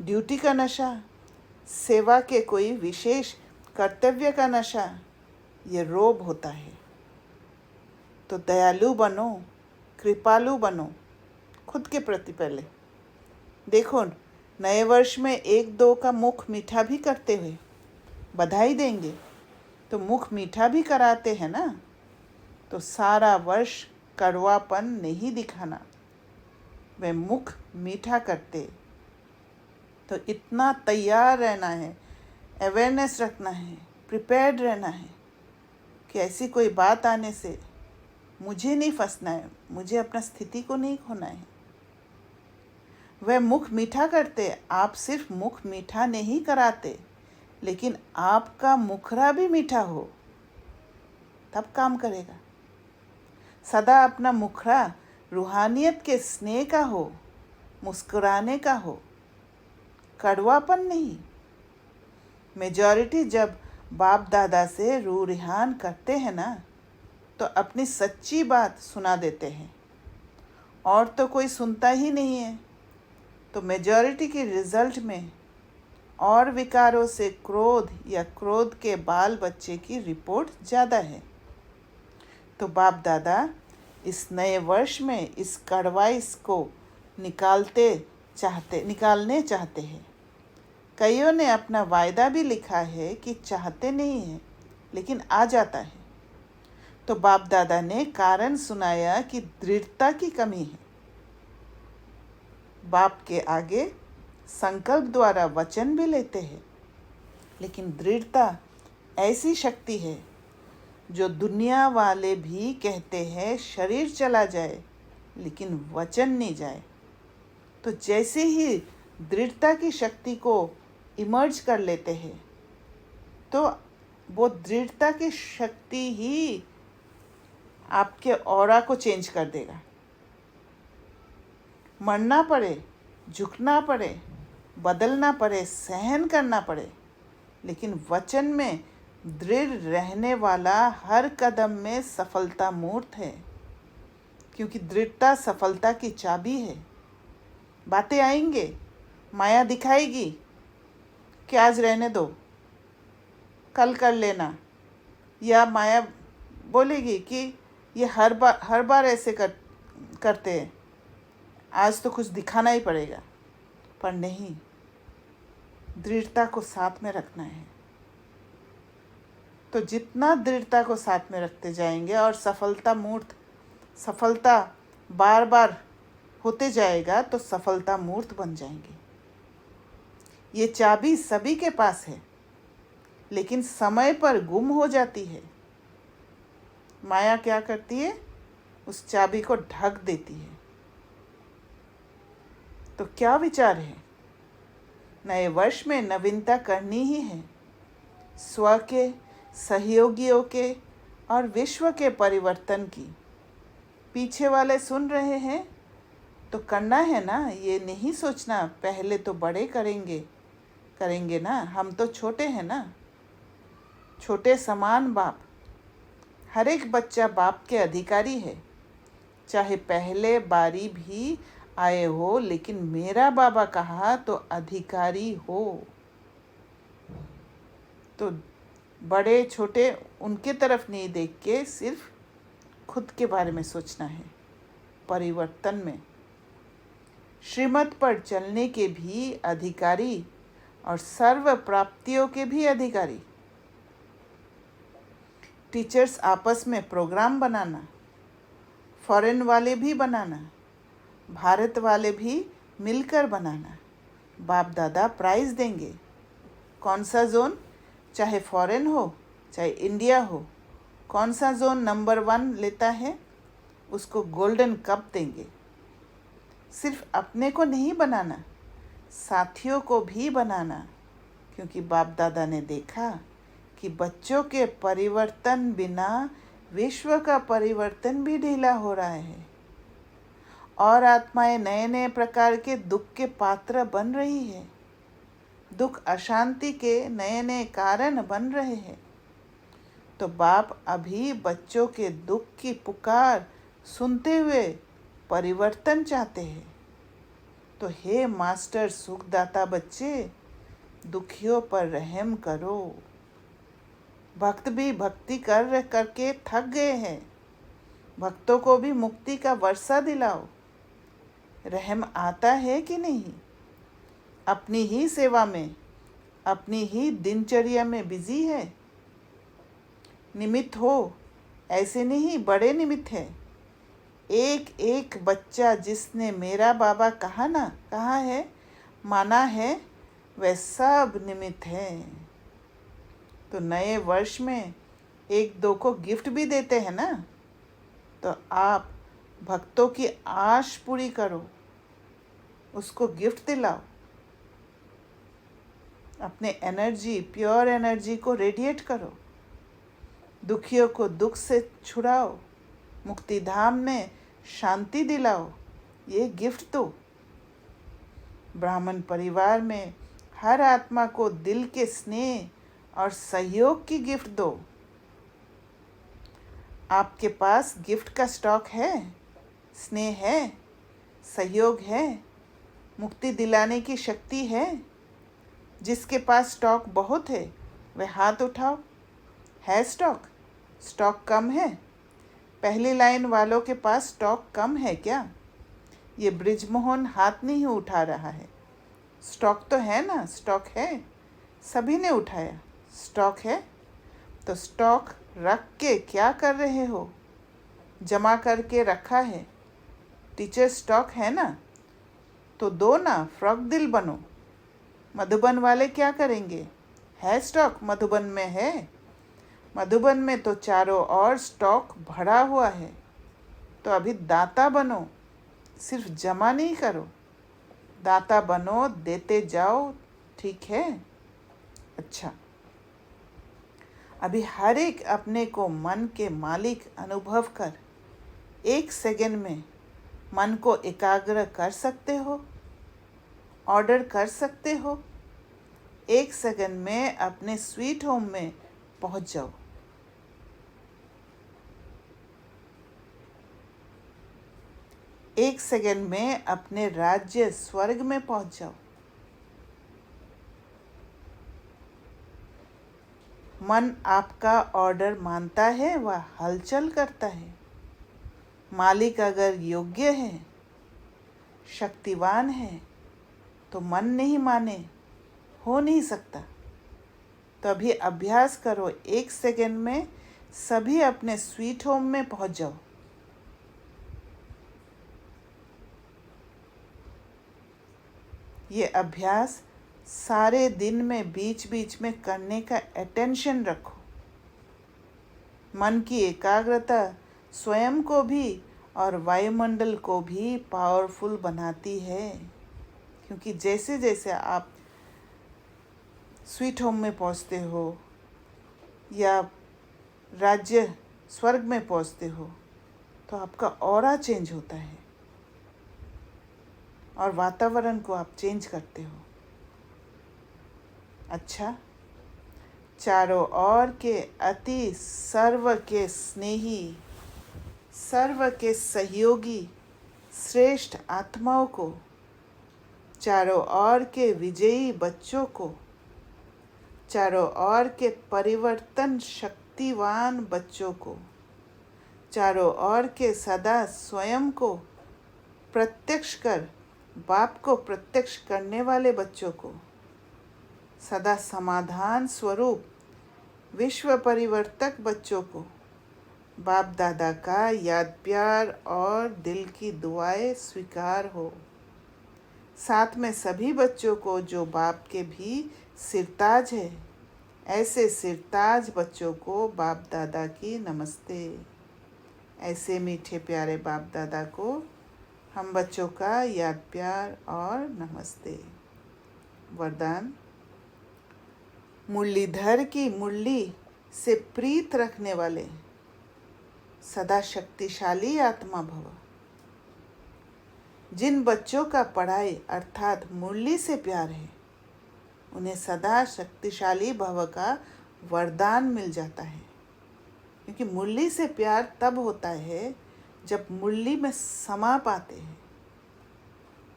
ड्यूटी का नशा, सेवा के कोई विशेष कर्तव्य का नशा, ये रोब होता है। तो दयालु बनो, कृपालु बनो खुद के प्रति। पहले देखो, नए वर्ष में एक दो का मुख मीठा भी करते हुए बधाई देंगे, तो मुख मीठा भी कराते हैं ना, तो सारा वर्ष कड़वापन नहीं दिखाना, वे मुख मीठा करते। तो इतना तैयार रहना है, अवेयरनेस रखना है, प्रिपेयर्ड रहना है कि ऐसी कोई बात आने से मुझे नहीं फंसना है, मुझे अपना स्थिति को नहीं खोना है। वह मुख मीठा करते, आप सिर्फ मुख मीठा नहीं कराते, लेकिन आपका मुखरा भी मीठा हो, तब काम करेगा। सदा अपना मुखरा रूहानियत के स्नेह का हो, मुस्कुराने का हो, कड़वापन नहीं। मेजॉरिटी जब बाप दादा से रूह रिहान करते हैं ना, तो अपनी सच्ची बात सुना देते हैं, और तो कोई सुनता ही नहीं है। तो मेजॉरिटी के रिजल्ट में और विकारों से क्रोध या क्रोध के बाल बच्चे की रिपोर्ट ज़्यादा है। तो बाप दादा इस नए वर्ष में इस कड़वाइश को निकालने चाहते हैं। कईयों ने अपना वायदा भी लिखा है कि चाहते नहीं हैं, लेकिन आ जाता है। तो बाप दादा ने कारण सुनाया कि दृढ़ता की कमी है। बाप के आगे संकल्प द्वारा वचन भी लेते हैं, लेकिन दृढ़ता ऐसी शक्ति है जो दुनिया वाले भी कहते हैं शरीर चला जाए लेकिन वचन नहीं जाए। तो जैसे ही दृढ़ता की शक्ति को इमर्ज कर लेते हैं, तो वो दृढ़ता की शक्ति ही आपके ऑरा को चेंज कर देगा। मरना पड़े, झुकना पड़े, बदलना पड़े, सहन करना पड़े, लेकिन वचन में दृढ़ रहने वाला हर कदम में सफलता मूर्त है। क्योंकि दृढ़ता सफलता की चाबी है। बातें आएंगे, माया दिखाएगी कि आज रहने दो, कल कर लेना, या माया बोलेगी कि ये हर बार ऐसे करते हैं, आज तो कुछ दिखाना ही पड़ेगा। पर नहीं, दृढ़ता को साथ में रखना है। तो जितना दृढ़ता को साथ में रखते जाएंगे और सफलता बार बार होते जाएगा तो सफलता मूर्त बन जाएंगे। ये चाबी सभी के पास है, लेकिन समय पर गुम हो जाती है। माया क्या करती है? उस चाबी को ढक देती है। तो क्या विचार है? नए वर्ष में नवीनता करनी ही है। स्व के, सहयोगियों के और विश्व के परिवर्तन की। पीछे वाले सुन रहे हैं तो करना है ना। ये नहीं सोचना पहले तो बड़े करेंगे ना, हम तो छोटे हैं ना। छोटे समान बाप। हर एक बच्चा बाप के अधिकारी है, चाहे पहले बारी भी आए हो, लेकिन मेरा बाबा कहा तो अधिकारी हो। तो बड़े छोटे उनके तरफ नहीं देख के सिर्फ खुद के बारे में सोचना है। परिवर्तन में श्रीमत पर चलने के भी अधिकारी और सर्व प्राप्तियों के भी अधिकारी। टीचर्स आपस में प्रोग्राम बनाना, फॉरेन वाले भी बनाना, भारत वाले भी मिलकर बनाना। बाप दादा प्राइज देंगे। कौन सा जोन, चाहे फॉरेन हो चाहे इंडिया हो, कौन सा जोन नंबर 1 लेता है उसको गोल्डन कप देंगे। सिर्फ अपने को नहीं बनाना, साथियों को भी बनाना, क्योंकि बाप दादा ने देखा कि बच्चों के परिवर्तन बिना विश्व का परिवर्तन भी ढीला हो रहा है और आत्माएं नए नए प्रकार के दुख के पात्र बन रही है। दुख अशांति के नए नए कारण बन रहे हैं। तो बाप अभी बच्चों के दुख की पुकार सुनते हुए परिवर्तन चाहते हैं। तो हे मास्टर सुखदाता बच्चे, दुखियों पर रहम करो। भक्त भी भक्ति करके थक गए हैं। भक्तों को भी मुक्ति का वर्षा दिलाओ। रहम आता है कि नहीं? अपनी ही सेवा में, अपनी ही दिनचर्या में बिजी है। निमित्त हो, ऐसे नहीं, बड़े निमित्त है। एक एक बच्चा जिसने मेरा बाबा कहा है, माना है, वह सब निमित्त है। तो नए वर्ष में 1-2 को गिफ्ट भी देते हैं ना। तो आप भक्तों की आश पूरी करो, उसको गिफ्ट दिलाओ। अपने एनर्जी, प्योर एनर्जी को रेडिएट करो। दुखियों को दुख से छुड़ाओ, मुक्ति धाम में शांति दिलाओ। ये गिफ्ट दो। ब्राह्मण परिवार में हर आत्मा को दिल के स्नेह और सहयोग की गिफ्ट दो। आपके पास गिफ्ट का स्टॉक है, स्नेह है, सहयोग है, मुक्ति दिलाने की शक्ति है। जिसके पास स्टॉक बहुत है वह हाथ उठाओ। है स्टॉक कम है? पहली लाइन वालों के पास स्टॉक कम है क्या? ये ब्रिजमोहन हाथ नहीं उठा रहा है। स्टॉक तो है ना, स्टॉक है, सभी ने उठाया। स्टॉक है तो स्टॉक रख के क्या कर रहे हो? जमा करके रखा है। टीचर स्टॉक है ना, तो दो ना, फ्रॉक दिल बनो। मधुबन वाले क्या करेंगे? है स्टॉक, मधुबन में है। मधुबन में तो चारों ओर स्टॉक भरा हुआ है। तो अभी दाता बनो, सिर्फ जमा नहीं करो। दाता बनो, देते जाओ, ठीक है? अच्छा, अभी हर एक अपने को मन के मालिक अनुभव कर 1 सेकंड में मन को एकाग्र कर सकते हो, ऑर्डर कर सकते हो। 1 सेकंड में अपने स्वीट होम में पहुंच जाओ। 1 सेकंड में अपने राज्य स्वर्ग में पहुंच जाओ। मन आपका ऑर्डर मानता है, वह हलचल करता है। मालिक अगर योग्य है, शक्तिवान है, तो मन नहीं माने हो नहीं सकता। तो अभी अभ्यास करो, 1 सेकंड में सभी अपने स्वीट होम में पहुंच जाओ। ये अभ्यास सारे दिन में बीच बीच में करने का अटेंशन रखो। मन की एकाग्रता स्वयं को भी और वायुमंडल को भी पावरफुल बनाती है, क्योंकि जैसे जैसे आप स्वीट होम में पहुंचते हो या राज्य स्वर्ग में पहुंचते हो, तो आपका ऑरा चेंज होता है और वातावरण को आप चेंज करते हो। अच्छा, चारों ओर के अति सर्व के स्नेही, सर्व के सहयोगी श्रेष्ठ आत्माओं को, चारों ओर के विजयी बच्चों को, चारों ओर के परिवर्तन शक्तिवान बच्चों को, चारों ओर के सदा स्वयं को प्रत्यक्ष कर बाप को प्रत्यक्ष करने वाले बच्चों को, सदा समाधान स्वरूप विश्व परिवर्तक बच्चों को बाप दादा का याद प्यार और दिल की दुआएं स्वीकार हो। साथ में सभी बच्चों को जो बाप के भी सिरताज है, ऐसे सिरताज बच्चों को बाप दादा की नमस्ते। ऐसे मीठे प्यारे बाप दादा को हम बच्चों का याद प्यार और नमस्ते। वरदान: मुरलीधर की मुरली से प्रीत रखने वाले सदा शक्तिशाली आत्मा भव। जिन बच्चों का पढ़ाई अर्थात मुरली से प्यार है, उन्हें सदा शक्तिशाली भव का वरदान मिल जाता है, क्योंकि मुरली से प्यार तब होता है जब मुरली में समा पाते हैं।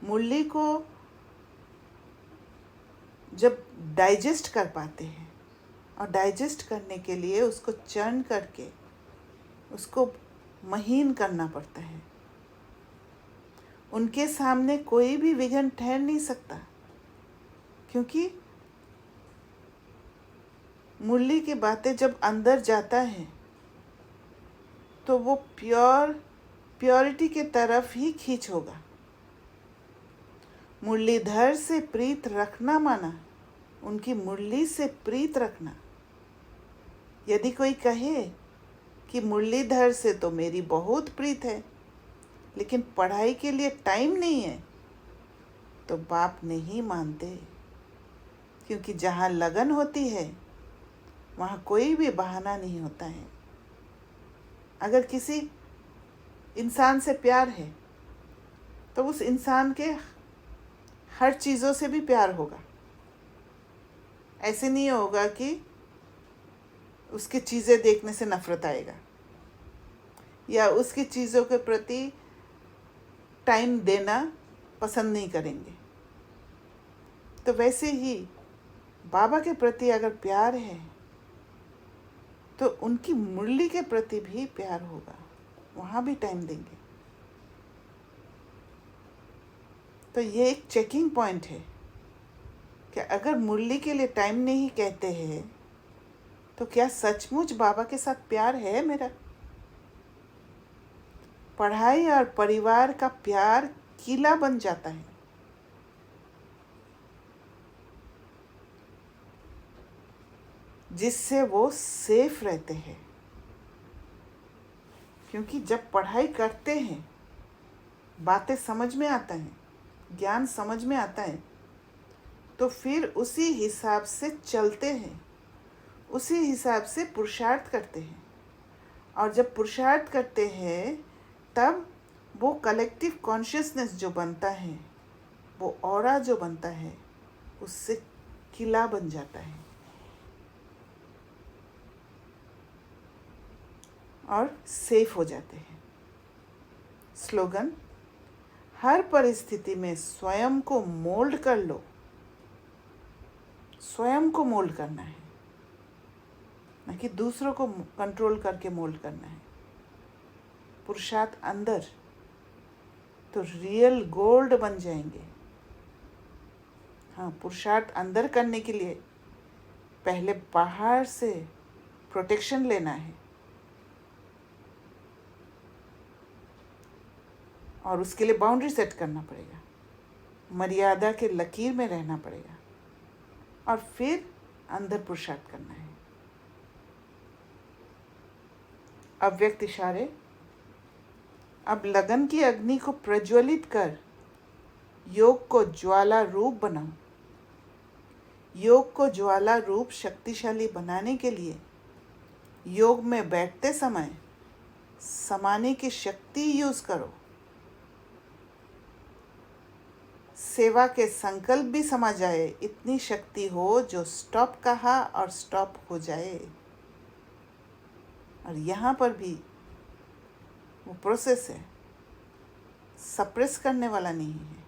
मुरली को जब डाइजेस्ट कर पाते हैं, और डाइजेस्ट करने के लिए उसको चर्न करके उसको महीन करना पड़ता है। उनके सामने कोई भी विघ्न ठहर नहीं सकता, क्योंकि मुरली की बातें जब अंदर जाता है तो वो प्योरिटी के तरफ ही खींच होगा। मुरलीधर से प्रीत रखना माना उनकी मुरली से प्रीत रखना। यदि कोई कहे कि मुरलीधर से तो मेरी बहुत प्रीत है, लेकिन पढ़ाई के लिए टाइम नहीं है, तो बाप नहीं मानते, क्योंकि जहाँ लगन होती है वहाँ कोई भी बहाना नहीं होता है। अगर किसी इंसान से प्यार है तो उस इंसान के हर चीज़ों से भी प्यार होगा। ऐसे नहीं होगा कि उसकी चीज़ें देखने से नफरत आएगा या उसकी चीज़ों के प्रति टाइम देना पसंद नहीं करेंगे। तो वैसे ही बाबा के प्रति अगर प्यार है तो उनकी मुरली के प्रति भी प्यार होगा, वहाँ भी टाइम देंगे। तो ये एक चेकिंग पॉइंट है कि अगर मुरली के लिए टाइम नहीं कहते हैं तो क्या सचमुच बाबा के साथ प्यार है मेरा? पढ़ाई और परिवार का प्यार किला बन जाता है। जिससे वो सेफ रहते हैं, क्योंकि जब पढ़ाई करते हैं बातें समझ में आता है, ज्ञान समझ में आता है, तो फिर उसी हिसाब से चलते हैं, उसी हिसाब से पुरुषार्थ करते हैं। और जब पुरुषार्थ करते हैं तब वो कलेक्टिव कॉन्शियसनेस जो बनता है, वो ऑरा जो बनता है, उससे किला बन जाता है और सेफ हो जाते हैं। स्लोगन: हर परिस्थिति में स्वयं को मोल्ड कर लो। स्वयं को मोल्ड करना है, न कि दूसरों को कंट्रोल करके मोल्ड करना है। पुरुषार्थ अंदर तो रियल गोल्ड बन जाएंगे। हाँ, पुरुषार्थ अंदर करने के लिए पहले बाहर से प्रोटेक्शन लेना है और उसके लिए बाउंड्री सेट करना पड़ेगा, मर्यादा के लकीर में रहना पड़ेगा और फिर अंदर पुरुषार्थ करना है। अव्यक्त इशारे। अब लगन की अग्नि को प्रज्वलित कर योग को ज्वाला रूप बनाओ। योग को ज्वाला रूप शक्तिशाली बनाने के लिए योग में बैठते समय समाने की शक्ति यूज करो। सेवा के संकल्प भी समा जाए, इतनी शक्ति हो जो स्टॉप कहा और स्टॉप हो जाए। और यहाँ पर भी वो प्रोसेस है, सप्रेस करने वाला नहीं है।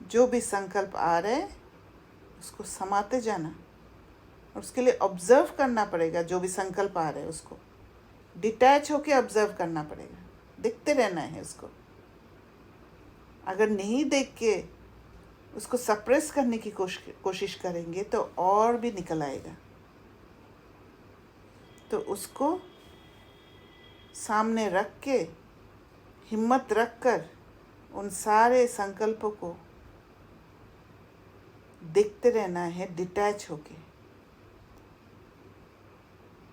जो भी संकल्प आ रहे उसको समाते जाना और उसके लिए ऑब्जर्व करना पड़ेगा। जो भी संकल्प आ रहे उसको डिटैच होके ऑब्जर्व करना पड़ेगा, देखते रहना है उसको। अगर नहीं देख के उसको सप्रेस करने की कोशिश करेंगे तो और भी निकल आएगा। तो उसको सामने रख के हिम्मत रख कर उन सारे संकल्पों को देखते रहना है, डिटैच होके।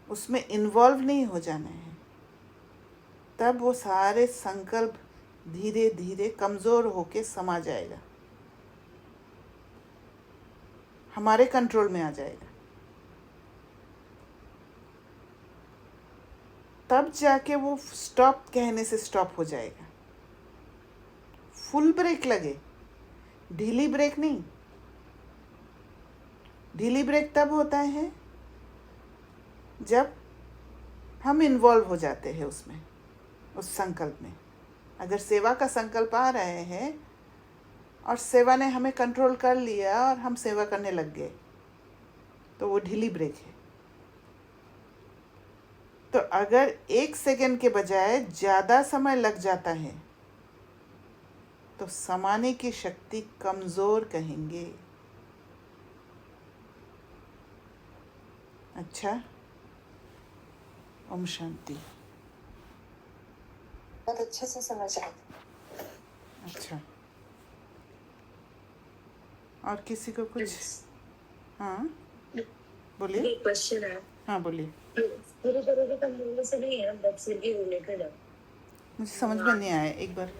उसमें इन्वॉल्व नहीं हो जाना है। तब वो सारे संकल्प धीरे धीरे कमज़ोर होके समा जाएगा, हमारे कंट्रोल में आ जाएगा। तब जाके वो स्टॉप कहने से स्टॉप हो जाएगा। फुल ब्रेक लगे, ढीली ब्रेक नहीं। ढीली ब्रेक तब होता है जब हम इन्वॉल्व हो जाते हैं उसमें, उस संकल्प में। अगर सेवा का संकल्प आ रहे हैं और सेवा ने हमें कंट्रोल कर लिया और हम सेवा करने लग गए, तो वो ढीली ब्रेक है। तो अगर 1 सेकेंड के बजाय ज़्यादा समय लग जाता है तो समाने की शक्ति कमज़ोर कहेंगे। अच्छा, ओम शांति। बहुत अच्छे से समझ आए। अच्छा, और किसी को कुछ? हाँ बोलिए। एक क्वेश्चन है। हाँ बोलिए। पूरी तरह से मूल्य से नहीं है, बट फिर भी रिलेटेड है। मुझे समझ में नहीं आया, एक बार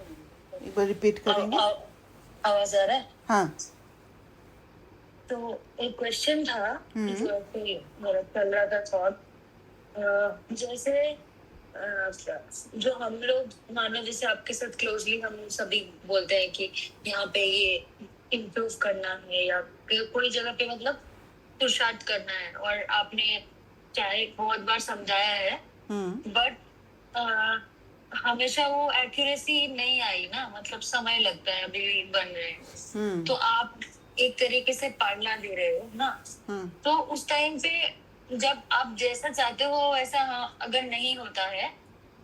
रिपीट करेंगे? आवाज आ रहा है? हाँ। तो एक क्वेश्चन था जो कि मेरा चल रहा था थॉट। जैसे जो हम लोग मानो जैसे आपके साथ क्लोजली हम सभी बोलते हैं कि यहाँ पे ये इम्प्रूव करना है या कोई जगह पे मतलब पुरुषार्थ करना है, और आपने चाहे बहुत बार समझाया है, बट हमेशा वो एक्यूरेसी नहीं आई ना, मतलब समय लगता है, अभी बन रहे हैं। तो आप एक तरीके से पालना दे रहे हो ना, तो उस टाइम पे जब आप जैसा चाहते हो वैसा अगर नहीं होता है,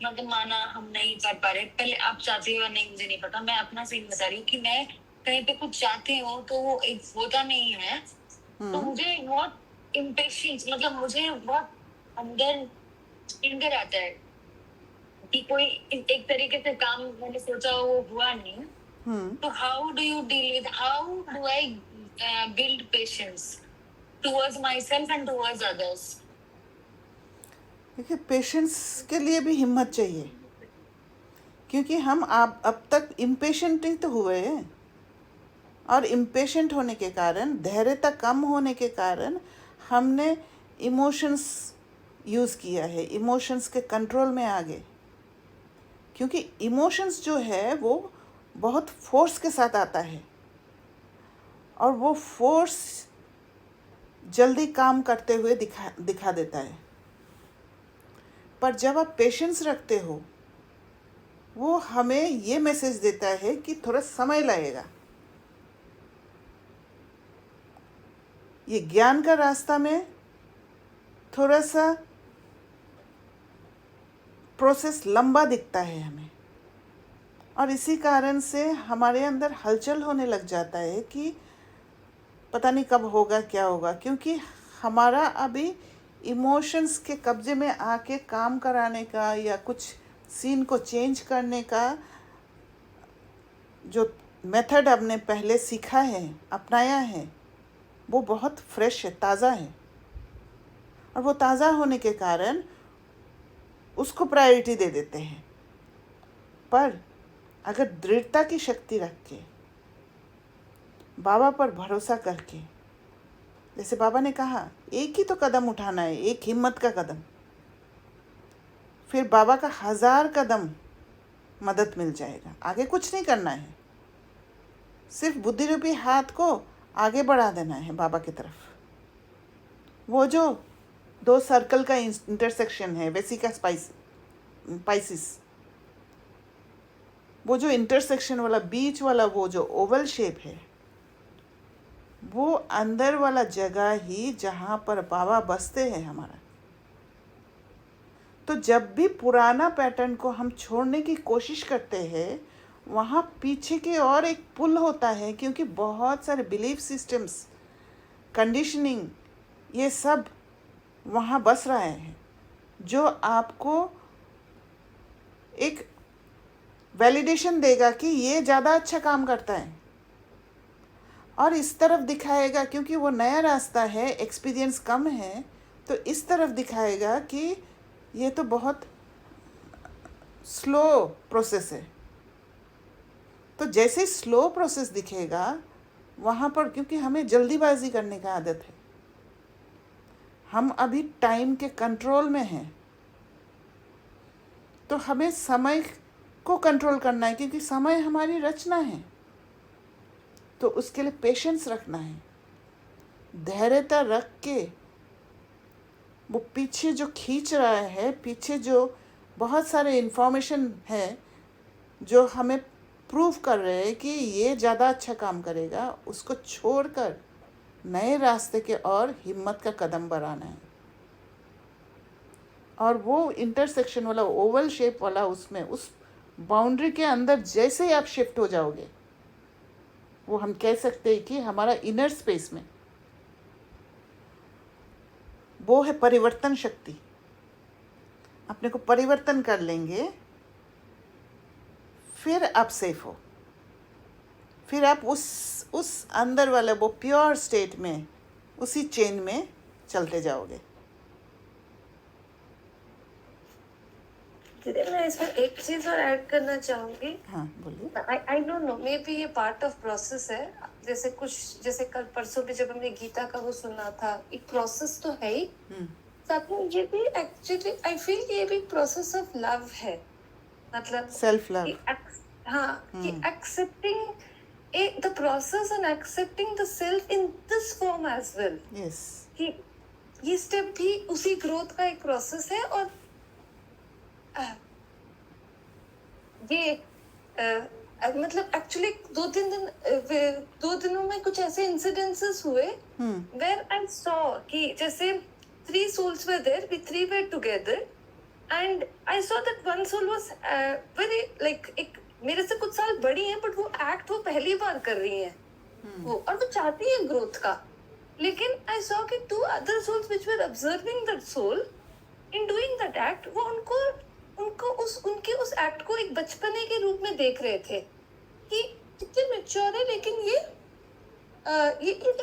मतलब माना हम नहीं कर पा रहे, पहले आप चाहते हो या नहीं मुझे नहीं पता, मैं अपना सीन बता रही हूँ कि मैं कहीं पे कुछ चाहती हूँ तो वो एक होता नहीं है, तो मुझे बहुत इम्पेशेंस, मतलब मुझे बहुत अंदर एंगर आता है कि कोई एक तरीके से काम मैंने सोचा वो हुआ नहीं। तो how do you deal with, how do I build patience towards my self and towards others? देखिए, पेशेंस के लिए भी हिम्मत चाहिए, क्योंकि हम अब तक इम्पेशेंट ही तो हुए हैं, और इम्पेशेंट होने के कारण, धैर्यता कम होने के कारण हमने इमोशंस यूज़ किया है, इमोशंस के कंट्रोल में आ गए। क्योंकि इमोशंस जो है वो बहुत फोर्स के साथ आता है, और वो फोर्स जल्दी काम करते हुए दिखा देता है। पर जब आप पेशेंस रखते हो वो हमें ये मैसेज देता है कि थोड़ा समय लगेगा। ये ज्ञान का रास्ता में थोड़ा सा प्रोसेस लंबा दिखता है हमें, और इसी कारण से हमारे अंदर हलचल होने लग जाता है कि पता नहीं कब होगा, क्या होगा, क्योंकि हमारा अभी इमोशंस के कब्जे में आके काम कराने का या कुछ सीन को चेंज करने का जो मेथड हमने पहले सीखा है, अपनाया है, वो बहुत फ्रेश है, ताज़ा है। और वो ताज़ा होने के कारण उसको प्रायोरिटी दे देते हैं। पर अगर दृढ़ता की शक्ति रख के, बाबा पर भरोसा करके, जैसे बाबा ने कहा एक ही तो कदम उठाना है, एक हिम्मत का कदम, फिर बाबा का 1000 कदम मदद मिल जाएगा। आगे कुछ नहीं करना है, सिर्फ बुद्धि रूपी हाथ को आगे बढ़ा देना है बाबा की तरफ। वो जो 2 सर्कल का इंटरसेक्शन है, वेसिका पाइसिस, वो जो इंटरसेक्शन वाला बीच वाला वो जो ओवल शेप है, वो अंदर वाला जगह ही जहाँ पर बाबा बसते हैं हमारा। तो जब भी पुराना पैटर्न को हम छोड़ने की कोशिश करते हैं, वहाँ पीछे की और एक पुल होता है, क्योंकि बहुत सारे बिलीफ सिस्टम्स, कंडीशनिंग, ये सब वहाँ बस रहे हैं, जो आपको एक वैलिडेशन देगा कि ये ज़्यादा अच्छा काम करता है, और इस तरफ दिखाएगा, क्योंकि वो नया रास्ता है, एक्सपीरियंस कम है, तो इस तरफ दिखाएगा कि ये तो बहुत स्लो प्रोसेस है। तो जैसे स्लो प्रोसेस दिखेगा वहाँ पर, क्योंकि हमें जल्दीबाजी करने का आदत है, हम अभी टाइम के कंट्रोल में हैं, तो हमें समय को कंट्रोल करना है, क्योंकि समय हमारी रचना है। तो उसके लिए पेशेंस रखना है, धैर्यता रख के वो पीछे जो खींच रहा है, पीछे जो बहुत सारे इन्फॉर्मेशन है जो हमें प्रूव कर रहे हैं कि ये ज़्यादा अच्छा काम करेगा, उसको छोड़कर नए रास्ते के और हिम्मत का कदम बढ़ाना है। और वो इंटरसेक्शन वाला ओवल शेप वाला, उसमें उस बाउंड्री के अंदर जैसे ही आप शिफ्ट हो जाओगे, वो हम कह सकते हैं कि हमारा इनर स्पेस में वो है परिवर्तन शक्ति। अपने को परिवर्तन कर लेंगे, फिर आप सेफ हो, फिर आप उस अंदर वाले वो प्योर स्टेट में, उसी चेन में चलते जाओगे। दीदी मैं इसमें एक चीज और ऐड करना चाहूंगी। हाँ बोलिए। I don't know, may be ये पार्ट ऑफ प्रोसेस है। जैसे जैसे कल परसों भी जब हमने गीता का वो सुना था, एक प्रोसेस तो है ही, साथ में ये भी एक्चुअली आई फील ये भी प्रोसेस ऑफ लव है, मतलब सेल्फ लव। हाँ, कि accepting the process and accepting the self in this form as well. Yes, कि ये स्टेप भी उसी ग्रोथ का एक प्रोसेस है। और ये मतलब एक्चुअली 2 दिनों में कुछ ऐसे इंसिडेंसेस हुए वेयर आई सॉ कि जैसे 3 souls were there, we 3 were together, and I saw that one soul was very like एक मेरे से कुछ साल बड़ी है, बट वो एक्ट वो पहली बार कर रही है वो, और वो चाहती है ग्रोथ का। लेकिन I saw कि 2 other souls which were observing that soul in doing that act, वो उनके उस एक्ट को एक बचपने के रूप में देख रहे थे कि कितने मैच्योर है, लेकिन ये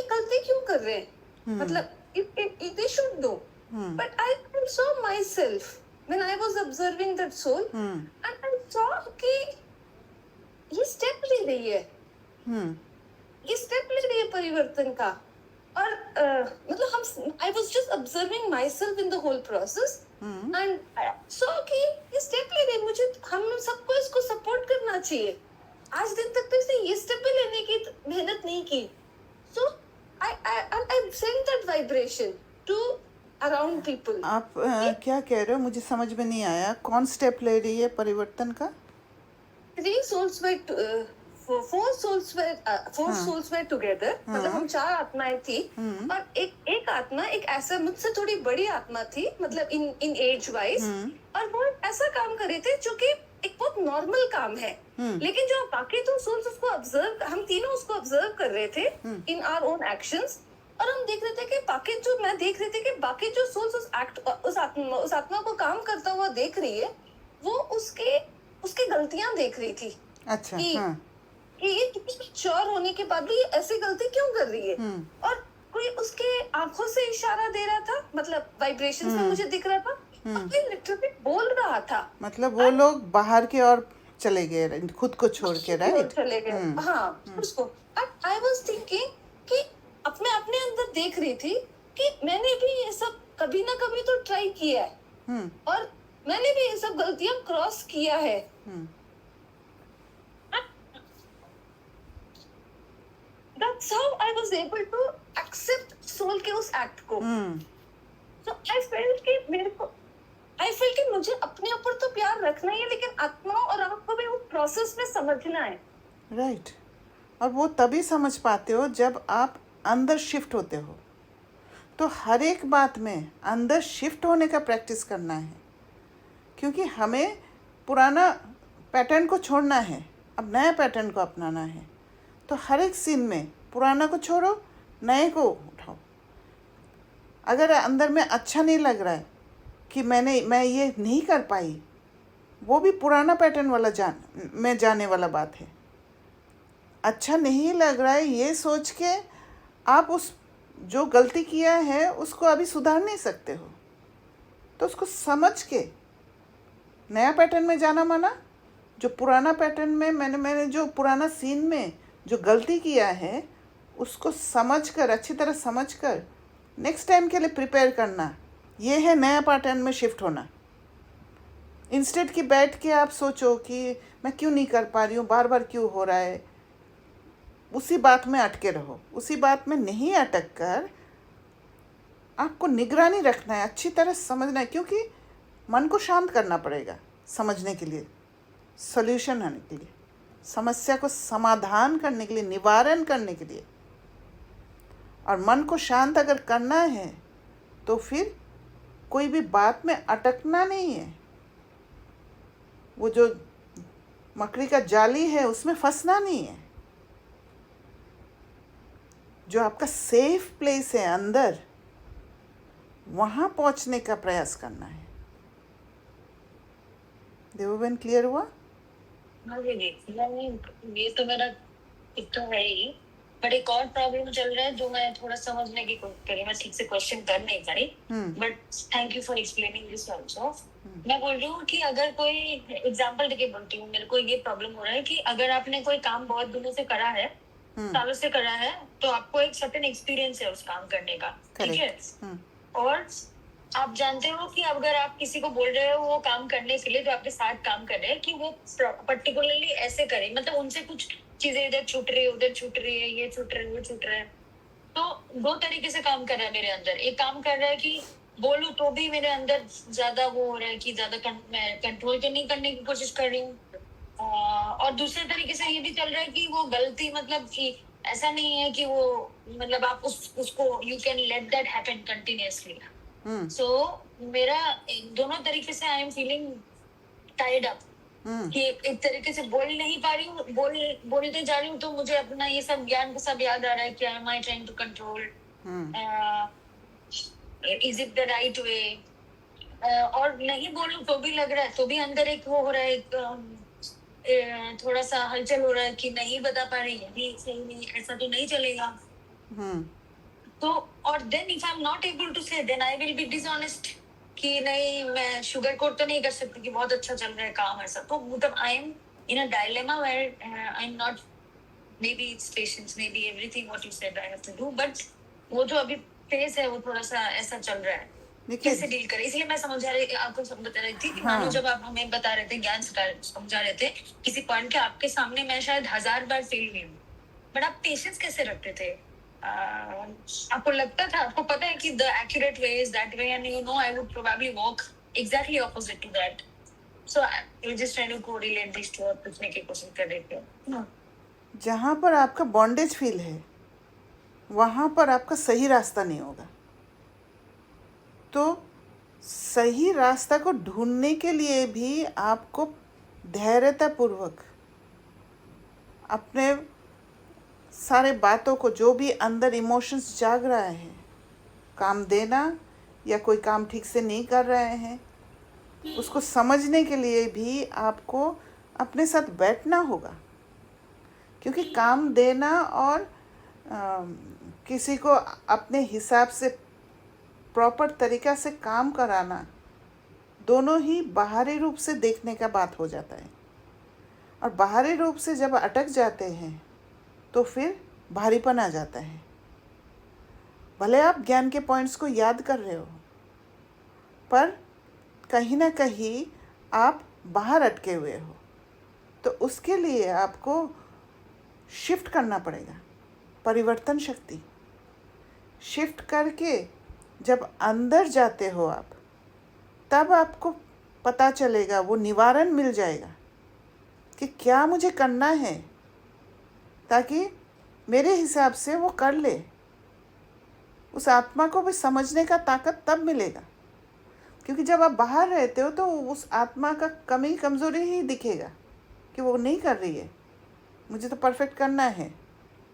गलती क्यों कर रहे हैं, मतलब they should know. But I saw myself when I was observing that soul, and I saw कि ये स्टेप ले रही है, ये स्टेप ले रही है परिवर्तन का। और मतलब I was just observing myself in the whole process, and I saw कि ये स्टेप ले रही है, मुझे हम सबको इसको सपोर्ट करना चाहिए। आज दिन तक तो इसने ये स्टेप भी लेने की मेहनत नहीं की। So I sent that vibration to around people. आप क्या कह रहे हो, मुझे समझ में नहीं आया। कौन स्टेप ले रही है परिवर्तन का? three souls were four souls were together, मतलब हम चार आत्माएं थी, और एक आत्मा एक ऐसा मुझसे थोड़ी बड़ी आत्मा थी, मतलब इन एज वाइज, और वो ऐसा काम कर रहे थे जो कि एक बहुत नॉर्मल काम है, लेकिन जो बाकी दो सोल्स उसको ऑब्जर्व, हम तीनों उसको ऑब्जर्व कर रहे थे इन आवर ओन एक्शंस, और हम देख रहे थे कि बाकी जो मैं देख रही थी कि बाकी जो सोल्स उस आत्मा को काम करता हुआ देख रही है, वो उसके गलतियां देख रही थी। अच्छा, कि हाँ, कि ये कितनी श्योर होने के बाद भी ये ऐसी गलती क्यों कर रही है, और कोई उसके आंखों से इशारा दे रहा था, मतलब वाइब्रेशंस में मुझे दिख रहा था, और कोई लिटरली बोल रहा था, मतलब वो लोग बाहर की ओर चले गए खुद को छोड़ के, राइट? चले गए, हाँ, उसको। बट आई वाज थिंकिंग कि अपने अपने अंदर देख रही थी कि मैंने भी ये सब कभी ना कभी तो ट्राई किया है, और मैंने भी ये सब गलतियां क्रॉस किया है। That's how I was able to accept soul के उस एक्ट को। So I felt कि मुझे अपने ऊपर तो प्यार रखना ही है, लेकिन आत्मा और आपको भी उस प्रोसेस में समझना है। राइट। और वो तभी समझ पाते हो जब आप अंदर शिफ्ट होते हो। तो हर एक बात में अंदर शिफ्ट होने का प्रैक्टिस करना है, क्योंकि हमें पुराना पैटर्न को छोड़ना है, अब नया पैटर्न को अपनाना है। तो हर एक सीन में पुराना को छोड़ो, नए को उठाओ। अगर अंदर में अच्छा नहीं लग रहा है कि मैं ये नहीं कर पाई, वो भी पुराना पैटर्न वाला जाने वाला बात है। अच्छा नहीं लग रहा है ये सोच के आप उस जो गलती किया है उसको अभी सुधार नहीं सकते हो, तो उसको समझ के नया पैटर्न में जाना माना। जो पुराना पैटर्न में मैंने जो पुराना सीन में जो गलती किया है उसको समझकर, अच्छी तरह समझकर नेक्स्ट टाइम के लिए प्रिपेयर करना, ये है नया पैटर्न में शिफ्ट होना। इंस्टेड कि बैठ के आप सोचो कि मैं क्यों नहीं कर पा रही हूँ, बार बार क्यों हो रहा है, उसी बात में अटके रहो। उसी बात में नहीं अटक कर आपको निगरानी रखना है, अच्छी तरह समझना है, क्योंकि मन को शांत करना पड़ेगा समझने के लिए, सॉल्यूशन आने के लिए, समस्या को समाधान करने के लिए, निवारण करने के लिए। और मन को शांत अगर करना है तो फिर कोई भी बात में अटकना नहीं है। वो जो मकड़ी का जाली है उसमें फंसना नहीं है। जो आपका सेफ प्लेस है अंदर, वहाँ पहुँचने का प्रयास करना है। देवबेन क्लियर हुआ? हाँ दीदी, ये तो मेरा एक तो है ही, बट एक और प्रॉब्लम चल रहा है जो मैं थोड़ा समझने की कोशिश करी, मैं ठीक से क्वेश्चन कर नहीं पाई, but thank you for explaining this also. मैं बोल रही हूँ कि अगर कोई एग्जांपल देके बोलती हूँ, मेरे को ये प्रॉब्लम हो रहा है कि अगर आपने कोई काम बहुत दिनों से करा है, सालों से करा है, तो आपको एक सर्टेन एक्सपीरियंस है उस काम करने का, ठीक है, और आप जानते हो कि अगर आप किसी को बोल रहे हो वो काम करने के लिए, जो आपके साथ काम कर रहे हैं, कि वो पर्टिकुलरली ऐसे करे, मतलब उनसे कुछ चीजें इधर छूट रही है, उधर छूट रही है, ये छूट रहा है, वो छूट रहा है, तो दो तरीके से काम कर रहा है मेरे अंदर। एक काम कर रहा है कि बोलूं तो भी मेरे अंदर ज्यादा वो हो रहा है कि ज्यादा मैं कंट्रोल तो नहीं करने की कोशिश कर रही हूँ, और दूसरे तरीके से ये भी चल रहा है कि वो गलती, मतलब कि ऐसा नहीं है कि वो, मतलब आप उसको you can let that happen continuously. So मेरा दोनों तरीके से I am feeling tired up, कि एक तरीके से बोल नहीं पा रही हूँ, बोलते जा रही हूँ तो मुझे अपना ये सब ज्ञान सब याद आ रहा है कि am I trying to control, is it the right way, और नहीं बोलूं तो भी लग रहा है, तो भी अंदर एक वो हो रहा है, थोड़ा सा हलचल हो रहा है कि नहीं बता पा रही है, सही नहीं, ऐसा तो नहीं चलेगा। तो और then if I am not able to say, then I will be dishonest कि नहीं, मैं शुगर कोट तो नहीं कर सकती कि बहुत अच्छा चल रहा है काम, ऐसा। तो मतलब I am in a dilemma where I am not, maybe it's patience, maybe everything what you said I have to do, but वो जो अभी फेस है वो थोड़ा सा ऐसा चल रहा है, कैसे डील करें। इसलिए मैं समझा रही, आपको बता रही थी कि मानो जब आप हमें बता रहे थे, ज्ञान समझा रहे थे, किसी पॉइंट के आपके सामने मैं शायद 1000 बार फेल हुई हूँ, बट आप पेशेंस कैसे रखते थे? आपको लगता था, आपको पता है कि the accurate way is that way, and you know I would probably walk exactly opposite to that, So you just trying to correlate these two और पूछने की कोशिश कर रही थी. जहाँ पर आपका बॉन्डेज फील है वहाँ पर आपका सही रास्ता नहीं होगा। तो सही रास्ता को ढूंढने के लिए भी आपको धैर्यतापूर्वक अपने सारे बातों को, जो भी अंदर इमोशंस जाग रहा है, काम देना या कोई काम ठीक से नहीं कर रहे हैं, उसको समझने के लिए भी आपको अपने साथ बैठना होगा। क्योंकि काम देना और किसी को अपने हिसाब से प्रॉपर तरीक़ा से काम कराना दोनों ही बाहरी रूप से देखने का बात हो जाता है। और बाहरी रूप से जब अटक जाते हैं तो फिर भारीपन आ जाता है। भले आप ज्ञान के पॉइंट्स को याद कर रहे हो, पर कहीं ना कहीं आप बाहर अटके हुए हो। तो उसके लिए आपको शिफ्ट करना पड़ेगा, परिवर्तन शक्ति। शिफ्ट करके जब अंदर जाते हो आप, तब आपको पता चलेगा, वो निवारण मिल जाएगा कि क्या मुझे करना है, ताकि मेरे हिसाब से वो कर ले। उस आत्मा को भी समझने का ताकत तब मिलेगा, क्योंकि जब आप बाहर रहते हो तो उस आत्मा का कमी कमज़ोरी ही दिखेगा कि वो नहीं कर रही है, मुझे तो परफेक्ट करना है।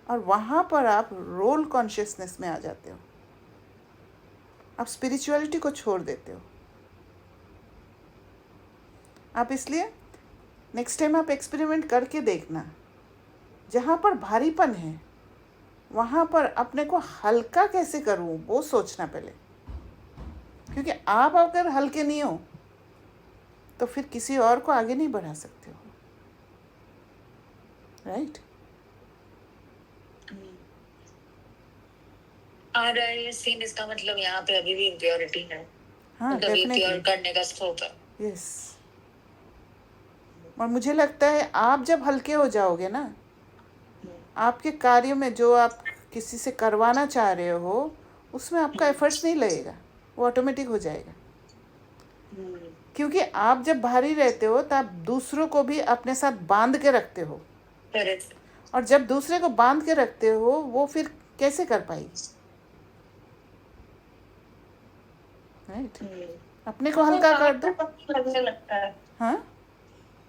और वहाँ पर आप रोल कॉन्शियसनेस में आ जाते हो, आप स्पिरिचुअलिटी को छोड़ देते हो। आप इसलिए नेक्स्ट टाइम आप एक्सपेरिमेंट करके देखना, जहाँ पर भारीपन है वहाँ पर अपने को हल्का कैसे करूँ वो सोचना पहले। क्योंकि आप अगर हल्के नहीं हो तो फिर किसी और को आगे नहीं बढ़ा सकते हो, राइट? और ये सीन, इसका मतलब यहाँ पे अभी भी इम्प्योरिटी है। हाँ, मतलब ये प्योर डेफिनेटली, करने का स्कोप है। यस। और मुझे लगता है आप जब हल्के हो जाओगे ना, आपके कार्य में जो आप किसी से करवाना चाह रहे हो उसमें आपका एफर्ट्स नहीं लगेगा, वो ऑटोमेटिक हो जाएगा। क्योंकि आप जब भारी रहते हो तो आप दूसरों को भी अपने साथ बांध के रखते हो, करेक्ट। और जब दूसरे को बांध के रखते हो वो फिर कैसे कर पाएगी, राइट? अपने को हल्का कर दो। लगने लगता है, हाँ,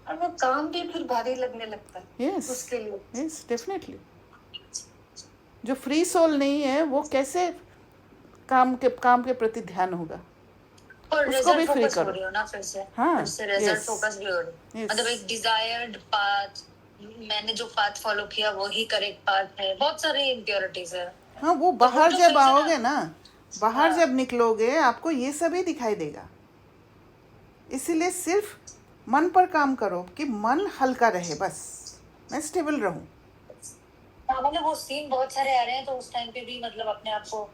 और वो काम भी फिर भारी लगने लगता है यस, उसके लिए। Yes, definitely. जो फ्री सोल नहीं है वो कैसे काम के प्रति ध्यान होगा? और उसको भी रिजल्ट फ्री फोकस हो करो। रही हो ना फिर से। हाँ, फिर से रिजल्ट yes, फोकस भी हो रही है। yes। मतलब एक डिजायर्ड पाथ, मैंने जो पाथ फॉलो किया वही करेक्ट पाथ है। बहुत सारी इम्प्योरिटीज है। हाँ, वो तो बाहर वो तो जब फिर से आओगे ना, बाहर हाँ। जब निकलोगे आपको ये सभी दिखाई देगा। इसीलिए सिर्फ मन पर काम करो कि मन हल्का रहे, बस मैं स्टेबल रहूं। हाँ, मतलब वो सीन बहुत सारे आ रहे हैं, तो उस टाइम पे भी मतलब अपने आप को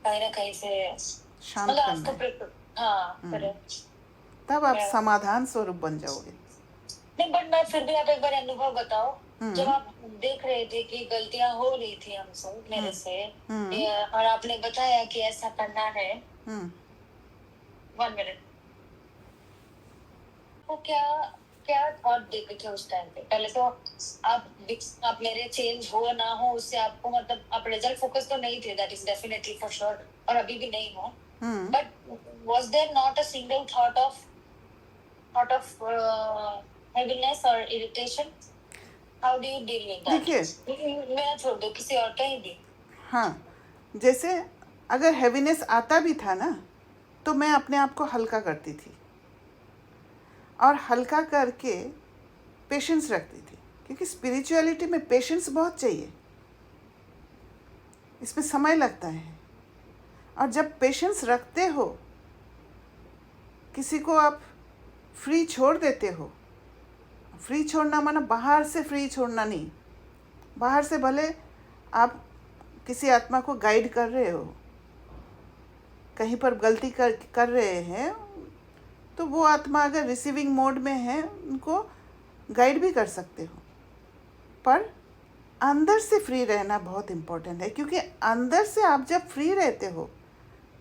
कहीं ना कहीं से शांत मतलब करना आपको है, हाँ करेक्ट। तब आप Yeah. समाधान स्वरूप बन जाओगे। नहीं, बट मैं फिर भी आप एक बार अनुभव बताओ, जब आप देख रहे थे कि गलतियां हो रही थी हमसे, मेरे से, और आपने बताया कि ऐसा करना है। 1 मिनट। तो क्या थॉट देते थे उस टाइम पे? पहले तो आप मेरे चेंज हो ना हो उससे आपको मतलब आप रिजल्ट फोकस तो नहीं थे, that is definitely for sure, और अभी भी नहीं हो। But was there not a single thought of heaviness or irritation? How do you deal with that? देखिए, मैं छोड़ दो, किसी और का ही भी। हाँ, जैसे अगर हैवीनेस आता भी था ना, तो मैं अपने आप को हल्का करती थी, और हल्का करके पेशेंस रखती थी। क्योंकि स्पिरिचुअलिटी में पेशेंस बहुत चाहिए, इसमें समय लगता है। और जब पेशेंस रखते हो, किसी को आप फ्री छोड़ देते हो। फ्री छोड़ना माना बाहर से फ्री छोड़ना नहीं, बाहर से भले आप किसी आत्मा को गाइड कर रहे हो, कहीं पर गलती कर रहे हैं, तो वो आत्मा अगर रिसीविंग मोड में है उनको गाइड भी कर सकते हो। पर अंदर से फ्री रहना बहुत इम्पोर्टेंट है, क्योंकि अंदर से आप जब फ्री रहते हो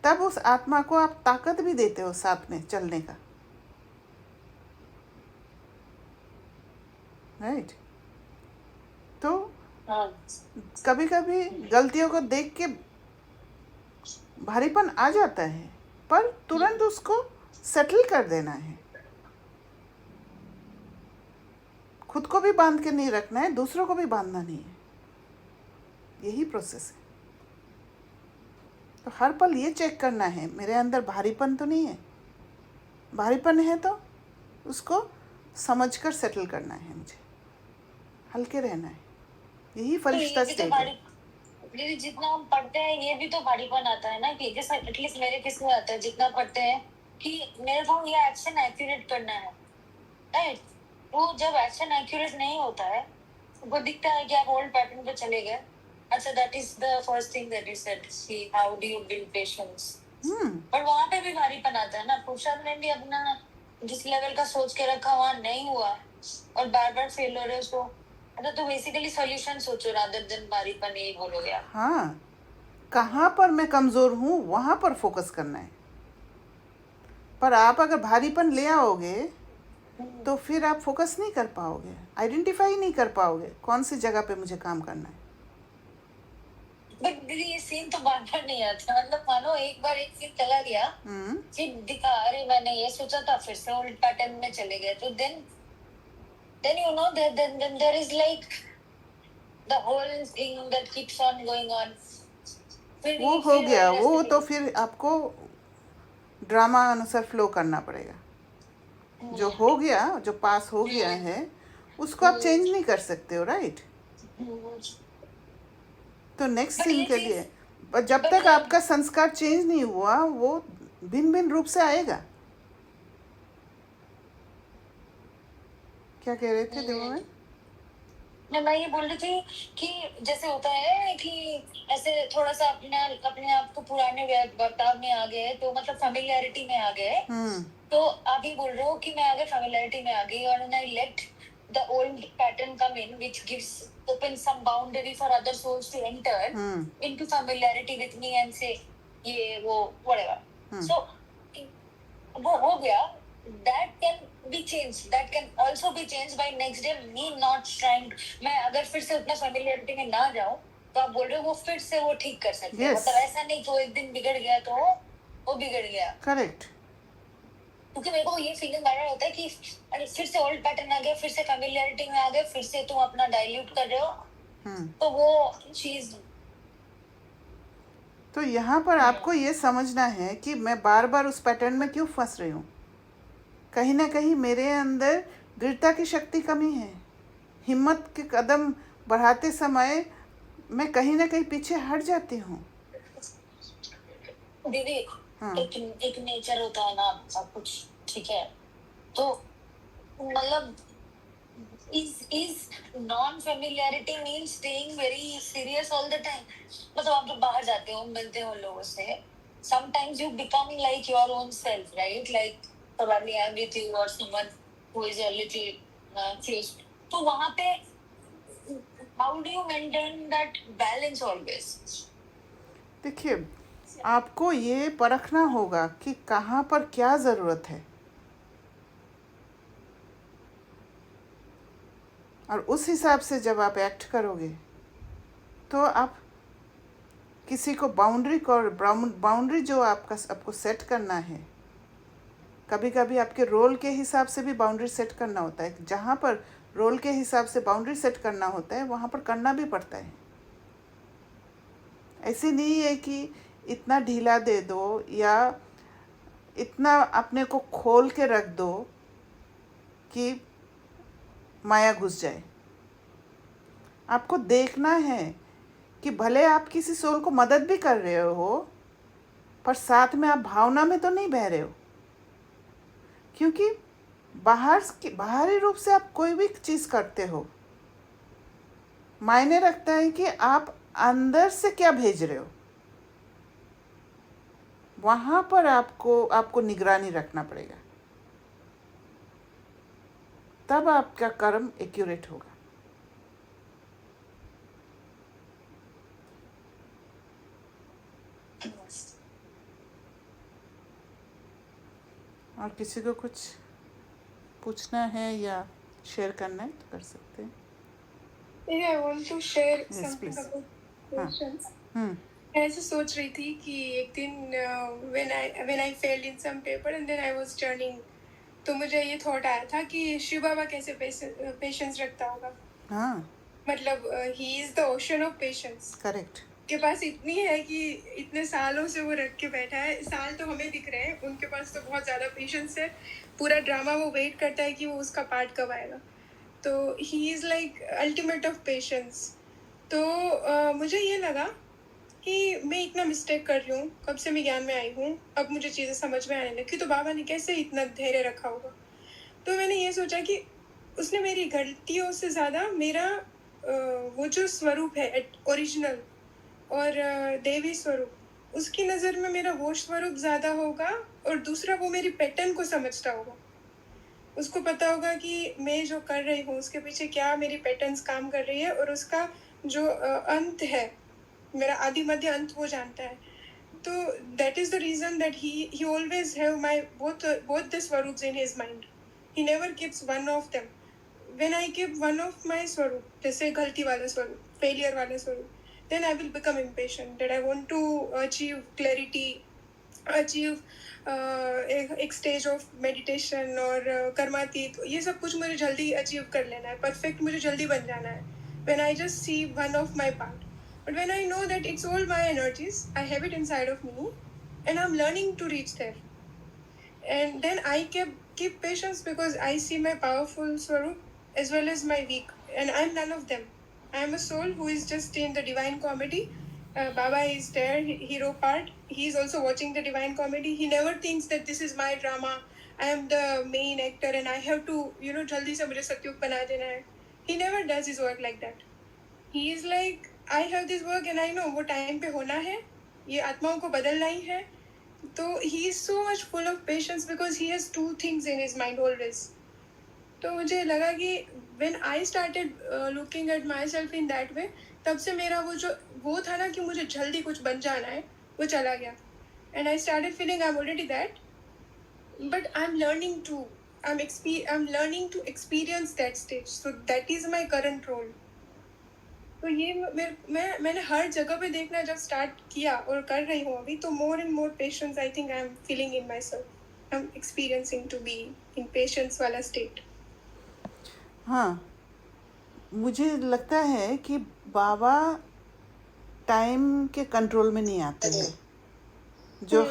तब उस आत्मा को आप ताकत भी देते हो साथ में चलने का। राइट। तो हाँ कभी कभी गलतियों को देख के भारीपन आ जाता है, पर तुरंत उसको सेटल कर देना है। खुद को भी बांध के नहीं रखना है, दूसरों को भी बांधना नहीं है। यही प्रोसेस है। तो हर पल ये चेक करना है, मेरे अंदर भारीपन तो नहीं है। भारीपन है तो उसको समझकर सेटल करना है, मुझे हल्के रहना है। यही तो फरिश्ता ये भी तो स्टेट भारी, है। दीदी जितना हम पढ़ते हैं ये भी तो भारीपन आता है ना, कि जैसे एटलीस्ट मेरे केस में आता है जितना पढ़ते हैं कि मेरे को ये एक्शन एक्यूरेट करना है, राइट। वो जब एक्शन एक्यूरेट नहीं होता है, वो दिखता है कि आप ओल्ड पैटर्न पे चले गए। अच्छा, that is the first thing that you said, see how do you build patience. पर वहां पे भी भारीपन आता है ना। पुरुषार्थ ने भी अपना जिस लेवल का सोच के रखा वहां नहीं हुआ और बार बार फेल हो रहे उसको। अच्छा, तो बेसिकली सॉल्यूशन सोचो रादर देन भारीपन, यही बोलोगे आप? हाँ, कहाँ पर मैं कमज़ोर हूँ वहाँ पर फोकस करना है। पर आप अगर भारीपन ले आओगे तो फिर आप फोकस नहीं कर पाओगे, आइडेंटिफाई नहीं कर पाओगे कौन सी जगह पे मुझे काम करना है। बट दीदी ये सीन तो बार बार नहीं आता। मतलब मानो एक बार एक सीन चला गया, फिर दिखा अरे मैंने ये सोचा था, फिर से ओल्ड पैटर्न में चले गए, तो then you know that then there is like the whole thing that keeps on going on. वो हो फिर गया, वही वो रास्ते तो पे। फिर आपको ड्रामा अनुसार फ्लो करना पड़ेगा। जो हो गया, जो पास हो गया है, उसको आप चेंज नहीं कर सकते हो, राइट। तो नेक्स्ट बट सीन ये के लिए चीज, जब बट तक आपका संस्कार चेंज नहीं हुआ, वो भिन्न भिन्न रूप से आएगा। क्या कह रहे थे दिमाग में? मैं ये बोल रही थी कि जैसे होता है कि ऐसे थोड़ा सा अपने आप को पुराने बर्ताव में आ गए, तो मतलब फेमिलियरिटी में आ गए। तो आप ही बोल रहे हो कि मैं अगर फेमिलियरिटी में आ गई और I let the old pattern come in which gives open some boundary for other souls to enter into familiarity with me and say ये वो व्हाटएवर, सो वो हो गया। that can be changed, that can also be changed by next day me not trying। मैं अगर फिर से उतना फेमिलियरिटी में ना जाऊं, तो आप बोल रहे हो वो फिर से वो ठीक कर सकते हैं। Yes. मतलब ऐसा नहीं कि वो एक दिन बिगड़ गया तो वो बिगड़ गया। करेक्ट। क्योंकि मेरे को ये फीलिंग आ रहा होता है कि अरे फिर से ओल्ड पैटर्न आ गया, फिर से फेमिलियरिटी में आ गए, फिर से तुम अपना डाइल्यूट कर रहे हो। तो वो चीज, तो यहाँ पर आपको ये समझना है कि मैं बार बार उस पैटर्न में क्यों फंस रही हूँ। कहीं ना कहीं मेरे अंदर दृढ़ता की शक्ति कमी है। हिम्मत के कदम बढ़ाते समय मैं कहीं ना कहीं पीछे हट जाती हूँ। दीदी एक नेचर होता है ना सब कुछ, ठीक है। तो मतलब is non-familiarity means staying very serious all the time। मतलब आप जब बाहर जाते हो, मिलते हो लोगों से, sometimes you become like your own self, right? Like probably I'm with you or someone who is a little close। तो वहाँ पे how do you maintain that balance always? देखिए, आपको ये परखना होगा कि कहाँ पर क्या ज़रूरत है, और उस हिसाब से जब आप एक्ट करोगे तो आप किसी को बाउंड्री जो आपको सेट करना है। कभी कभी आपके रोल के हिसाब से भी बाउंड्री सेट करना होता है। जहाँ पर रोल के हिसाब से बाउंड्री सेट करना होता है वहाँ पर करना भी पड़ता है। ऐसे नहीं है कि इतना ढीला दे दो या इतना अपने को खोल के रख दो कि माया घुस जाए। आपको देखना है कि भले आप किसी सोल को मदद भी कर रहे हो, पर साथ में आप भावना में तो नहीं बह रहे हो। क्योंकि बाहरी रूप से आप कोई भी चीज़ करते हो, मायने रखता है कि आप अंदर से क्या भेज रहे हो। वहाँ पर आपको निगरानी रखना पड़ेगा, तब आपका कर्म एक्यूरेट होगा। और किसी को कुछ पूछना है या शेयर करना है तो कर सकते हैं। Yeah, I want to share Yes, something please. about हाँ। patience. हम्म मैं ऐसे सोच रही थी कि एक दिन when I failed in some paper and then I was turning, तो मुझे ये थॉट आया था कि शिव बाबा कैसे पेशेंस रखता होगा। हाँ मतलब he is the ocean of patience. Correct. के पास इतनी है कि इतने सालों से वो रख के बैठा है। साल तो हमें दिख रहे हैं, उनके पास तो बहुत ज़्यादा पेशेंस है। पूरा ड्रामा वो वेट करता है कि वो उसका पार्ट कब आएगा। तो he is like ultimate of patience. तो मुझे ये लगा कि मैं इतना मिस्टेक कर रही हूँ, कब से मैं ज्ञान में आई हूँ, अब मुझे चीज़ें समझ में आने लगी, तो बाबा ने कैसे इतना धैर्य रखा होगा। तो मैंने ये सोचा कि उसने मेरी गलतियों से ज़्यादा मेरा वो जो स्वरूप है ओरिजिनल और देवी स्वरूप, उसकी नज़र में मेरा वो स्वरूप ज़्यादा होगा। और दूसरा, वो मेरी पैटर्न को समझता होगा। उसको पता होगा कि मैं जो कर रही हूँ उसके पीछे क्या मेरी पैटर्न्स काम कर रही है, और उसका जो अंत है, मेरा आदि मध्य अंत, वो जानता है। तो that is the reason that he always have my both the स्वरूप्स in his mind. He never keeps one of them. When I keep one of my स्वरूप, जैसे गलती वाला स्वरूप, फेलियर वाला स्वरूप, then I will become impatient, that I want to achieve clarity, achieve एक stage of meditation और कर्मातीत, ये सब कुछ मुझे जल्दी अचीव कर लेना है, परफेक्ट मुझे जल्दी बन जाना है। when I just see one of my part, but when I know that it's all my energies, I have it inside of me and I'm learning to reach there, and then I keep patience because I see my powerful swarup as well as my weak, and I'm none of them. I am a soul who is just in the divine comedy. Baba is there, hero part. He is also watching the divine comedy. He never thinks that this is my drama. I am the main actor and I have to, jaldi se mujhe satyug bana dena hai. He never does his work like that. He is like, I have this work and I know वो time पे होना है, ये आत्माओं को बदलना ही है। तो he is so much full of patience because he has two things in his mind always. तो मुझे लगा कि when I started looking at myself in that way, तब से मेरा वो था ना कि मुझे जल्दी कुछ बन जाना है, वो चला गया। And I started feeling I'm already that, but I'm learning to experience that stage. So that is my current role. तो ये मैंने हर जगह पे देखना जब स्टार्ट किया और कर रही हूँ अभी, तो more and more patience I think I am feeling in myself. I am experiencing to be in patience वाला स्टेट। हाँ, मुझे लगता है कि बाबा टाइम के कंट्रोल में नहीं आते हैं, जो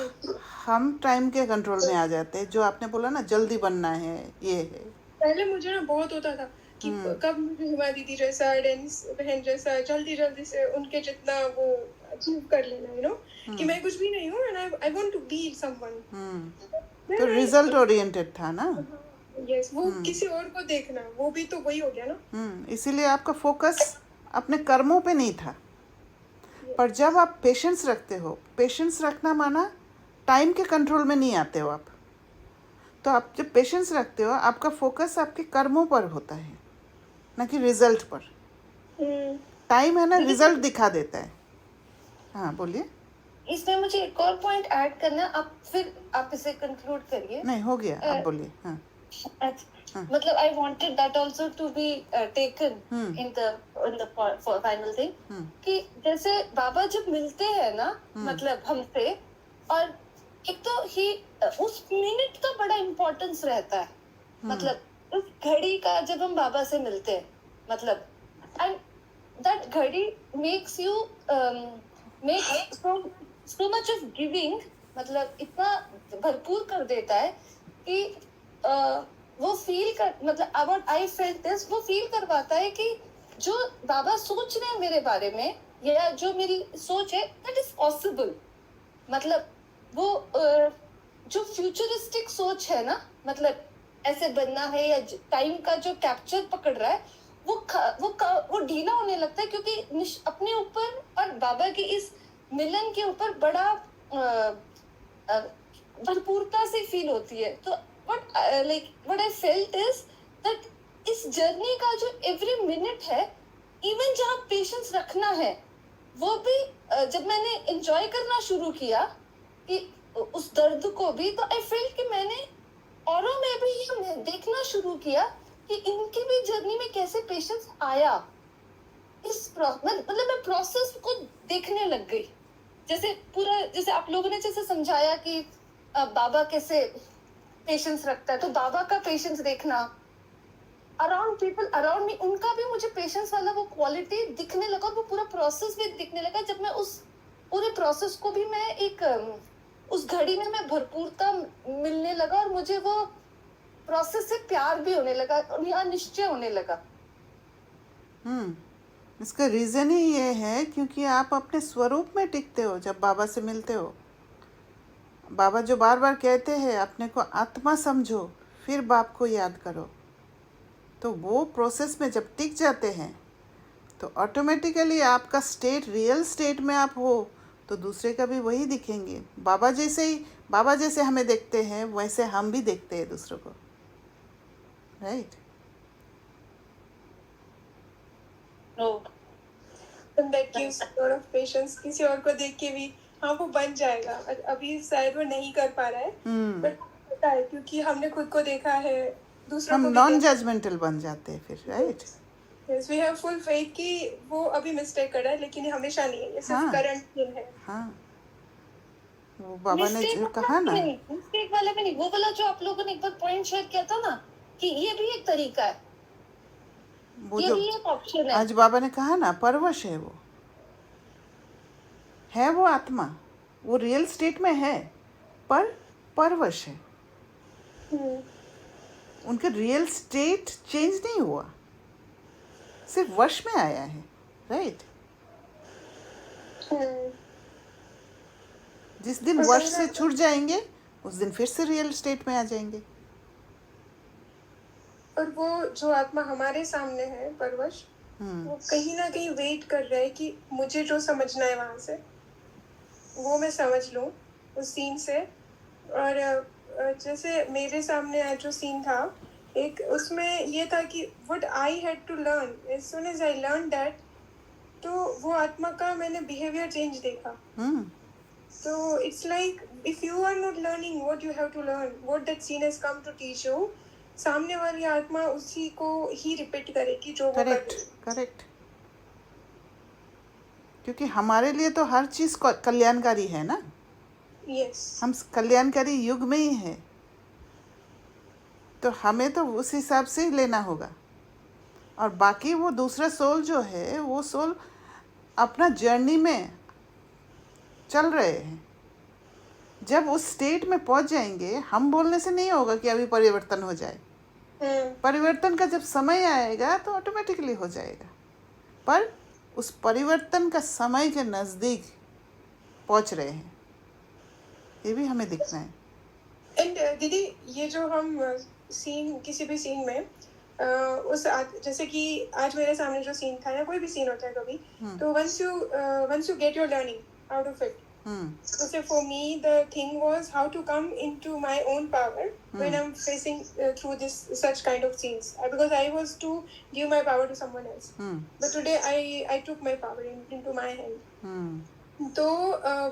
हम टाइम के कंट्रोल में आ जाते हैं। जो आपने बोला ना जल्दी बनना है, ये है। पहले मुझे ना बहुत होता था कि कब मुझे हुमा दीदी जैसा, डेंस बहन जैसा जल्दी से उनके जितना वो अचीव कर लेना, कि मैं कुछ भी नहीं हूँ and I want to be someone. तो रिजल्ट ओरिएंटेड था ना। यस, वो किसी और को देखना, वो भी तो वही हो गया ना। इसीलिए आपका फोकस अपने कर्मों पे नहीं था। पर जब आप पेशेंस रखते हो, पेशेंस रखना माना टाइम के कंट्रोल में नहीं आते हो आप। तो आप जब पेशेंस रखते हो, आपका फोकस आपके कर्मों पर होता है, ना कि रिजल्ट पर। टाइम है ना, रिजल्ट दिखा देता है। हाँ बोलिए। इसमें मुझे एक और पॉइंट ऐड करना, आप इसे कंक्लूड करिए। नहीं, हो गया, आप बोलिए। हाँ मतलब I wanted that also to be taken in the final thing, कि जैसे बाबा जब मिलते हैं ना, मतलब हमसे, और एक तो ही उस मिनट का बड़ा इम्पोर्टेंस रहता है। मतलब उस घड़ी का जब हम बाबा से मिलते हैं, मतलब एंड दैट घड़ी makes you make so much of giving, मतलब इतना भरपूर कर देता है कि वो फील कर, मतलब अबाउट आई फेल्ट दिस, वो फील करवाता है कि जो बाबा सोच रहे हैं मेरे बारे में, या जो मेरी सोच है, दैट इज पॉसिबल। मतलब वो जो फ्यूचरिस्टिक सोच है ना, मतलब ऐसे बनना है, या टाइम का जो कैप्चर पकड़ रहा है, वो ढीला होने लगता है, क्योंकि अपने ऊपर और बाबा की इस मिलन के ऊपर बड़ा भरपूरता से फील होती है। तो what I felt is that इस जर्नी का जो एवरी मिनट है, इवन जहाँ पेशेंस रखना है, वो भी जब मैंने एंजॉय करना शुरू किया कि उस दर्द को भी, तो आई फील कि मैंने औरों में भी ये देखना शुरू किया कि इनकी भी जर्नी में कैसे पेशेंस आया। मतलब मैं प्रोसेस को देखने लग गई। जैसे पूरा, जैसे आप लोगों ने जैसे समझाया कि बाबा कैसे पेशेंस रखता है, तो बाबा का पेशेंस देखना, अराउंड पीपल अराउंड मी, उनका भी मुझे पेशेंस वाला वो क्वालिटी दिखने लगा, वो पूरा प्रोसेस भी दिखने लगा। जब मैं उस पूरे प्रोसेस को भी मैं एक उस घड़ी में मैं भरपूरता मिलने लगा, और मुझे वो प्रोसेस से प्यार भी होने लगा, और यहाँ निश्चय होने लगा। इसका रीज़न ही ये है क्योंकि आप अपने स्वरूप में टिकते हो जब बाबा से मिलते हो। बाबा जो बार बार कहते हैं अपने को आत्मा समझो फिर बाप को याद करो, तो वो प्रोसेस में जब टिक जाते हैं तो ऑटोमेटिकली आपका स्टेट रियल स्टेट में आप हो, तो दूसरे का भी वही दिखेंगे। बाबा जैसे हमें देखते हैं वैसे हम भी देखते हैं दूसरों को, right? And that gives a lot of patience. किसी और को देख के भी हाँ वो बन जाएगा, अभी शायद वो नहीं कर पा रहा है, बट पता है क्योंकि हमने खुद को देखा है, दूसरों हम को भी नॉन जजमेंटल बन जाते हैं फिर, right? Yes, we have full faith कि वो अभी मिस्टेक कर रहा है, लेकिन ये हमेशा नहीं है, ये सिर्फ हाँ। करंट दिन है। हाँ, वो बाबा ने जो कहा ना, मिस्टेक वाले में नहीं, वो वाला जो आप लोगों ने एक बार पॉइंट शेयर किया था ना कि ये भी एक तरीका है, वो ये जो भी एक ऑप्शन है। आज बाबा ने कहा ना, परवश है वो आत्मा, वो रियल स्टेट में है पर परवश है। उनका रियल स्टेट चेंज नहीं हुआ, सिर्फ वश में आया है, राइट? जिस दिन वश से छूट जाएंगे उस दिन फिर से रियल स्टेट में आ जाएंगे। और वो जो आत्मा हमारे सामने है परवश, वो कहीं ना कहीं वेट कर रहा है कि मुझे जो समझना है वहां से वो मैं समझ लूं उस सीन से। और जैसे मेरे सामने आज जो सीन था, एक उसमें ये था कि what I had to learn, as soon as I learn that, तो वो आत्मा का मैंने बिहेवियर चेंज देखा। तो it's like if you are not learning what you have to learn, what that scene has come to teach you, सामने वाली आत्मा उसी को ही रिपीट करेगी जो वो कर रही है। करेक्ट। क्योंकि हमारे लिए तो हर चीज़ कल्याणकारी है ना। यस, हम कल्याणकारी युग में ही है, तो हमें तो उस हिसाब से ही लेना होगा। और बाकी वो दूसरा सोल जो है, वो सोल अपना जर्नी में चल रहे हैं। जब उस स्टेट में पहुंच जाएंगे, हम बोलने से नहीं होगा कि अभी परिवर्तन हो जाए। परिवर्तन का जब समय आएगा तो ऑटोमेटिकली हो जाएगा, पर उस परिवर्तन का समय के नज़दीक पहुंच रहे हैं, ये भी हमें दिखना है। एंड दीदी, ये जो हम सीन, किसी भी सीन में जैसे कि आज मेरे सामने जो सीन था या कोई भी सीन होता है कभी, तो once you get your learning out of it, so for me the thing was how to come into my own power when I'm facing through this such kind of scenes, because I was to give my power to someone else, but today I took my power into my hand. तो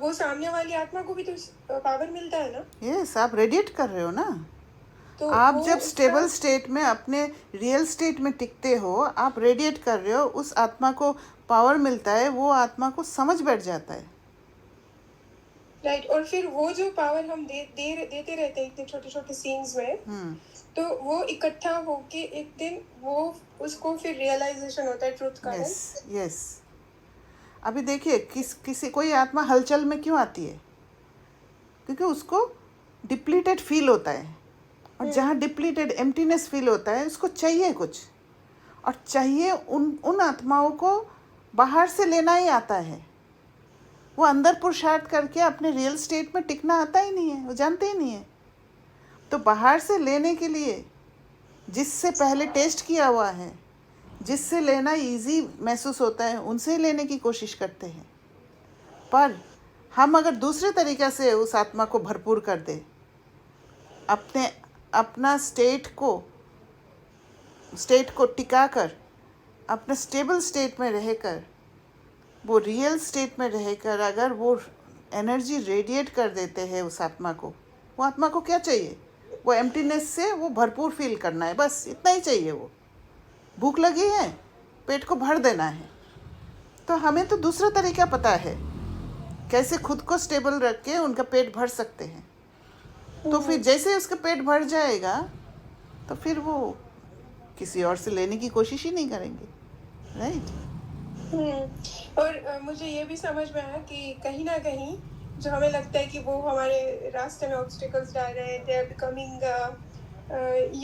वो सामने वाली आत्मा को भी तो power मिलता है ना। यस, आप रेडिएट कर रहे हो ना। तो आप जब स्टेबल स्टेट में अपने रियल स्टेट में टिकते हो, आप रेडिएट कर रहे हो, उस आत्मा को पावर मिलता है, वो आत्मा को समझ बैठ जाता है, राइट। और फिर वो जो पावर हम देते रहते हैं इतने छोटे छोटे सीन्स में, तो वो इकट्ठा होके एक दिन वो उसको फिर रियलाइजेशन होता है ट्रुथ का। यस। अभी देखिए, किसी कोई आत्मा हलचल में क्यों आती है? क्योंकि उसको डिप्लीटेड फील होता है, और जहाँ डिप्लीटेड एम्प्टीनेस फील होता है, उसको चाहिए कुछ, और चाहिए उन आत्माओं को बाहर से लेना ही आता है। वो अंदर पुरुषार्थ करके अपने रियल स्टेट में टिकना आता ही नहीं है, वो जानते ही नहीं है। तो बाहर से लेने के लिए जिससे पहले टेस्ट किया हुआ है, जिससे लेना इजी महसूस होता है, उनसे लेने की कोशिश करते हैं। पर हम अगर दूसरे तरीक़े से उस आत्मा को भरपूर कर दें, अपना स्टेट को टिकाकर, अपने स्टेबल स्टेट में रहकर, वो रियल स्टेट में रहकर अगर वो एनर्जी रेडिएट कर देते हैं उस आत्मा को, वो आत्मा को क्या चाहिए? वो एम्प्टीनेस से वो भरपूर फील करना है, बस इतना ही चाहिए। वो भूख लगी है, पेट को भर देना है। तो हमें तो दूसरा तरीका पता है कैसे खुद को स्टेबल रख के उनका पेट भर सकते हैं। तो फिर जैसे उसका पेट भर जाएगा तो फिर वो किसी और से लेने की कोशिश ही नहीं करेंगे, राइट। और मुझे ये भी समझ में आया कि कहीं ना कहीं जो हमें लगता है कि वो हमारे रास्ते में ऑब्स्टिकल्स डाल रहे हैं, they are becoming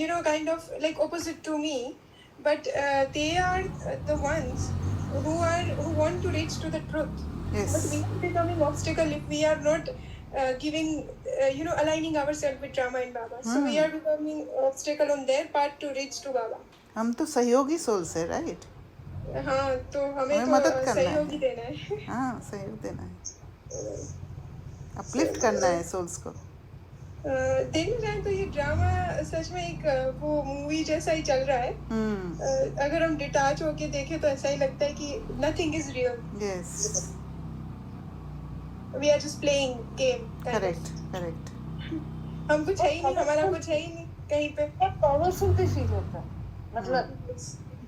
you know kind of like opposite to me, but they are the ones who want to reach to the truth. Yes. But we are becoming obstacle if we are not giving you know aligning ourselves with Rama and Baba. So we are becoming obstacle on their path to reach to Baba. हम तो सहयोगी souls है, right. हाँ, तो हमें तो मदद करना सहयोग ही है। देना है। हाँ, सहयोग देना है, अपलिफ्ट करना है सोल्स को। देखने जाए तो ये ड्रामा सच में एक वो मूवी जैसा ही चल रहा है। अगर हम डिटैच होके देखें तो ऐसा ही लगता है कि nothing is real, yes, we are just playing game. Correct correct. हम कुछ है ही नहीं, हमारा कुछ है ही नहीं कहीं पे। पावरफुल भी फील होता है, मतलब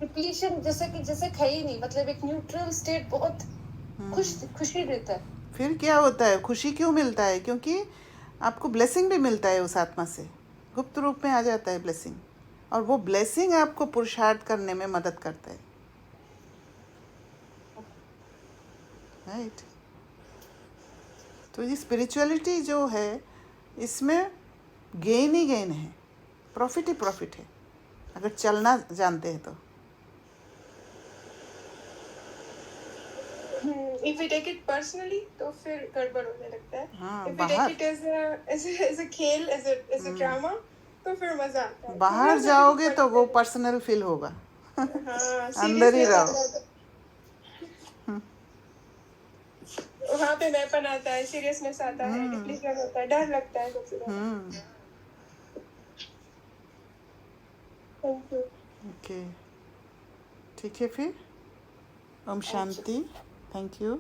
डिप्लीशन जैसे है ही नहीं, मतलब एक न्यूट्रल स्टेट बहुत खुशी देता है। फिर क्या होता है, खुशी क्यों मिलता है? क्योंकि आपको ब्लेसिंग भी मिलता है उस आत्मा से, गुप्त रूप में आ जाता है ब्लेसिंग, और वो ब्लेसिंग आपको पुरुषार्थ करने में मदद करता है, राइट। तो ये स्पिरिचुअलिटी जो है इसमें गेन ही गेन है, प्रॉफिट ही प्रॉफिट है, अगर चलना जानते हैं तो। If we take it personally, तो फिर गड़बड़ होने लगता है। हाँ, If we बाहर take it as a खेल, as a drama, तो फिर मजा आता है। बाहर थोड़ा सा जाओगे भी तो वो पड़ता पर्सनल फील होगा। है। हाँ, अंदर ही seriously रहो। वहाँ पे मैंपन आता है, सीरियसनेस आता है, डिप्लीशन होता है, डर लगता है सबसे ज्यादा। Thank you. ओके, ठीक है फिर। Om Shanti, thank you.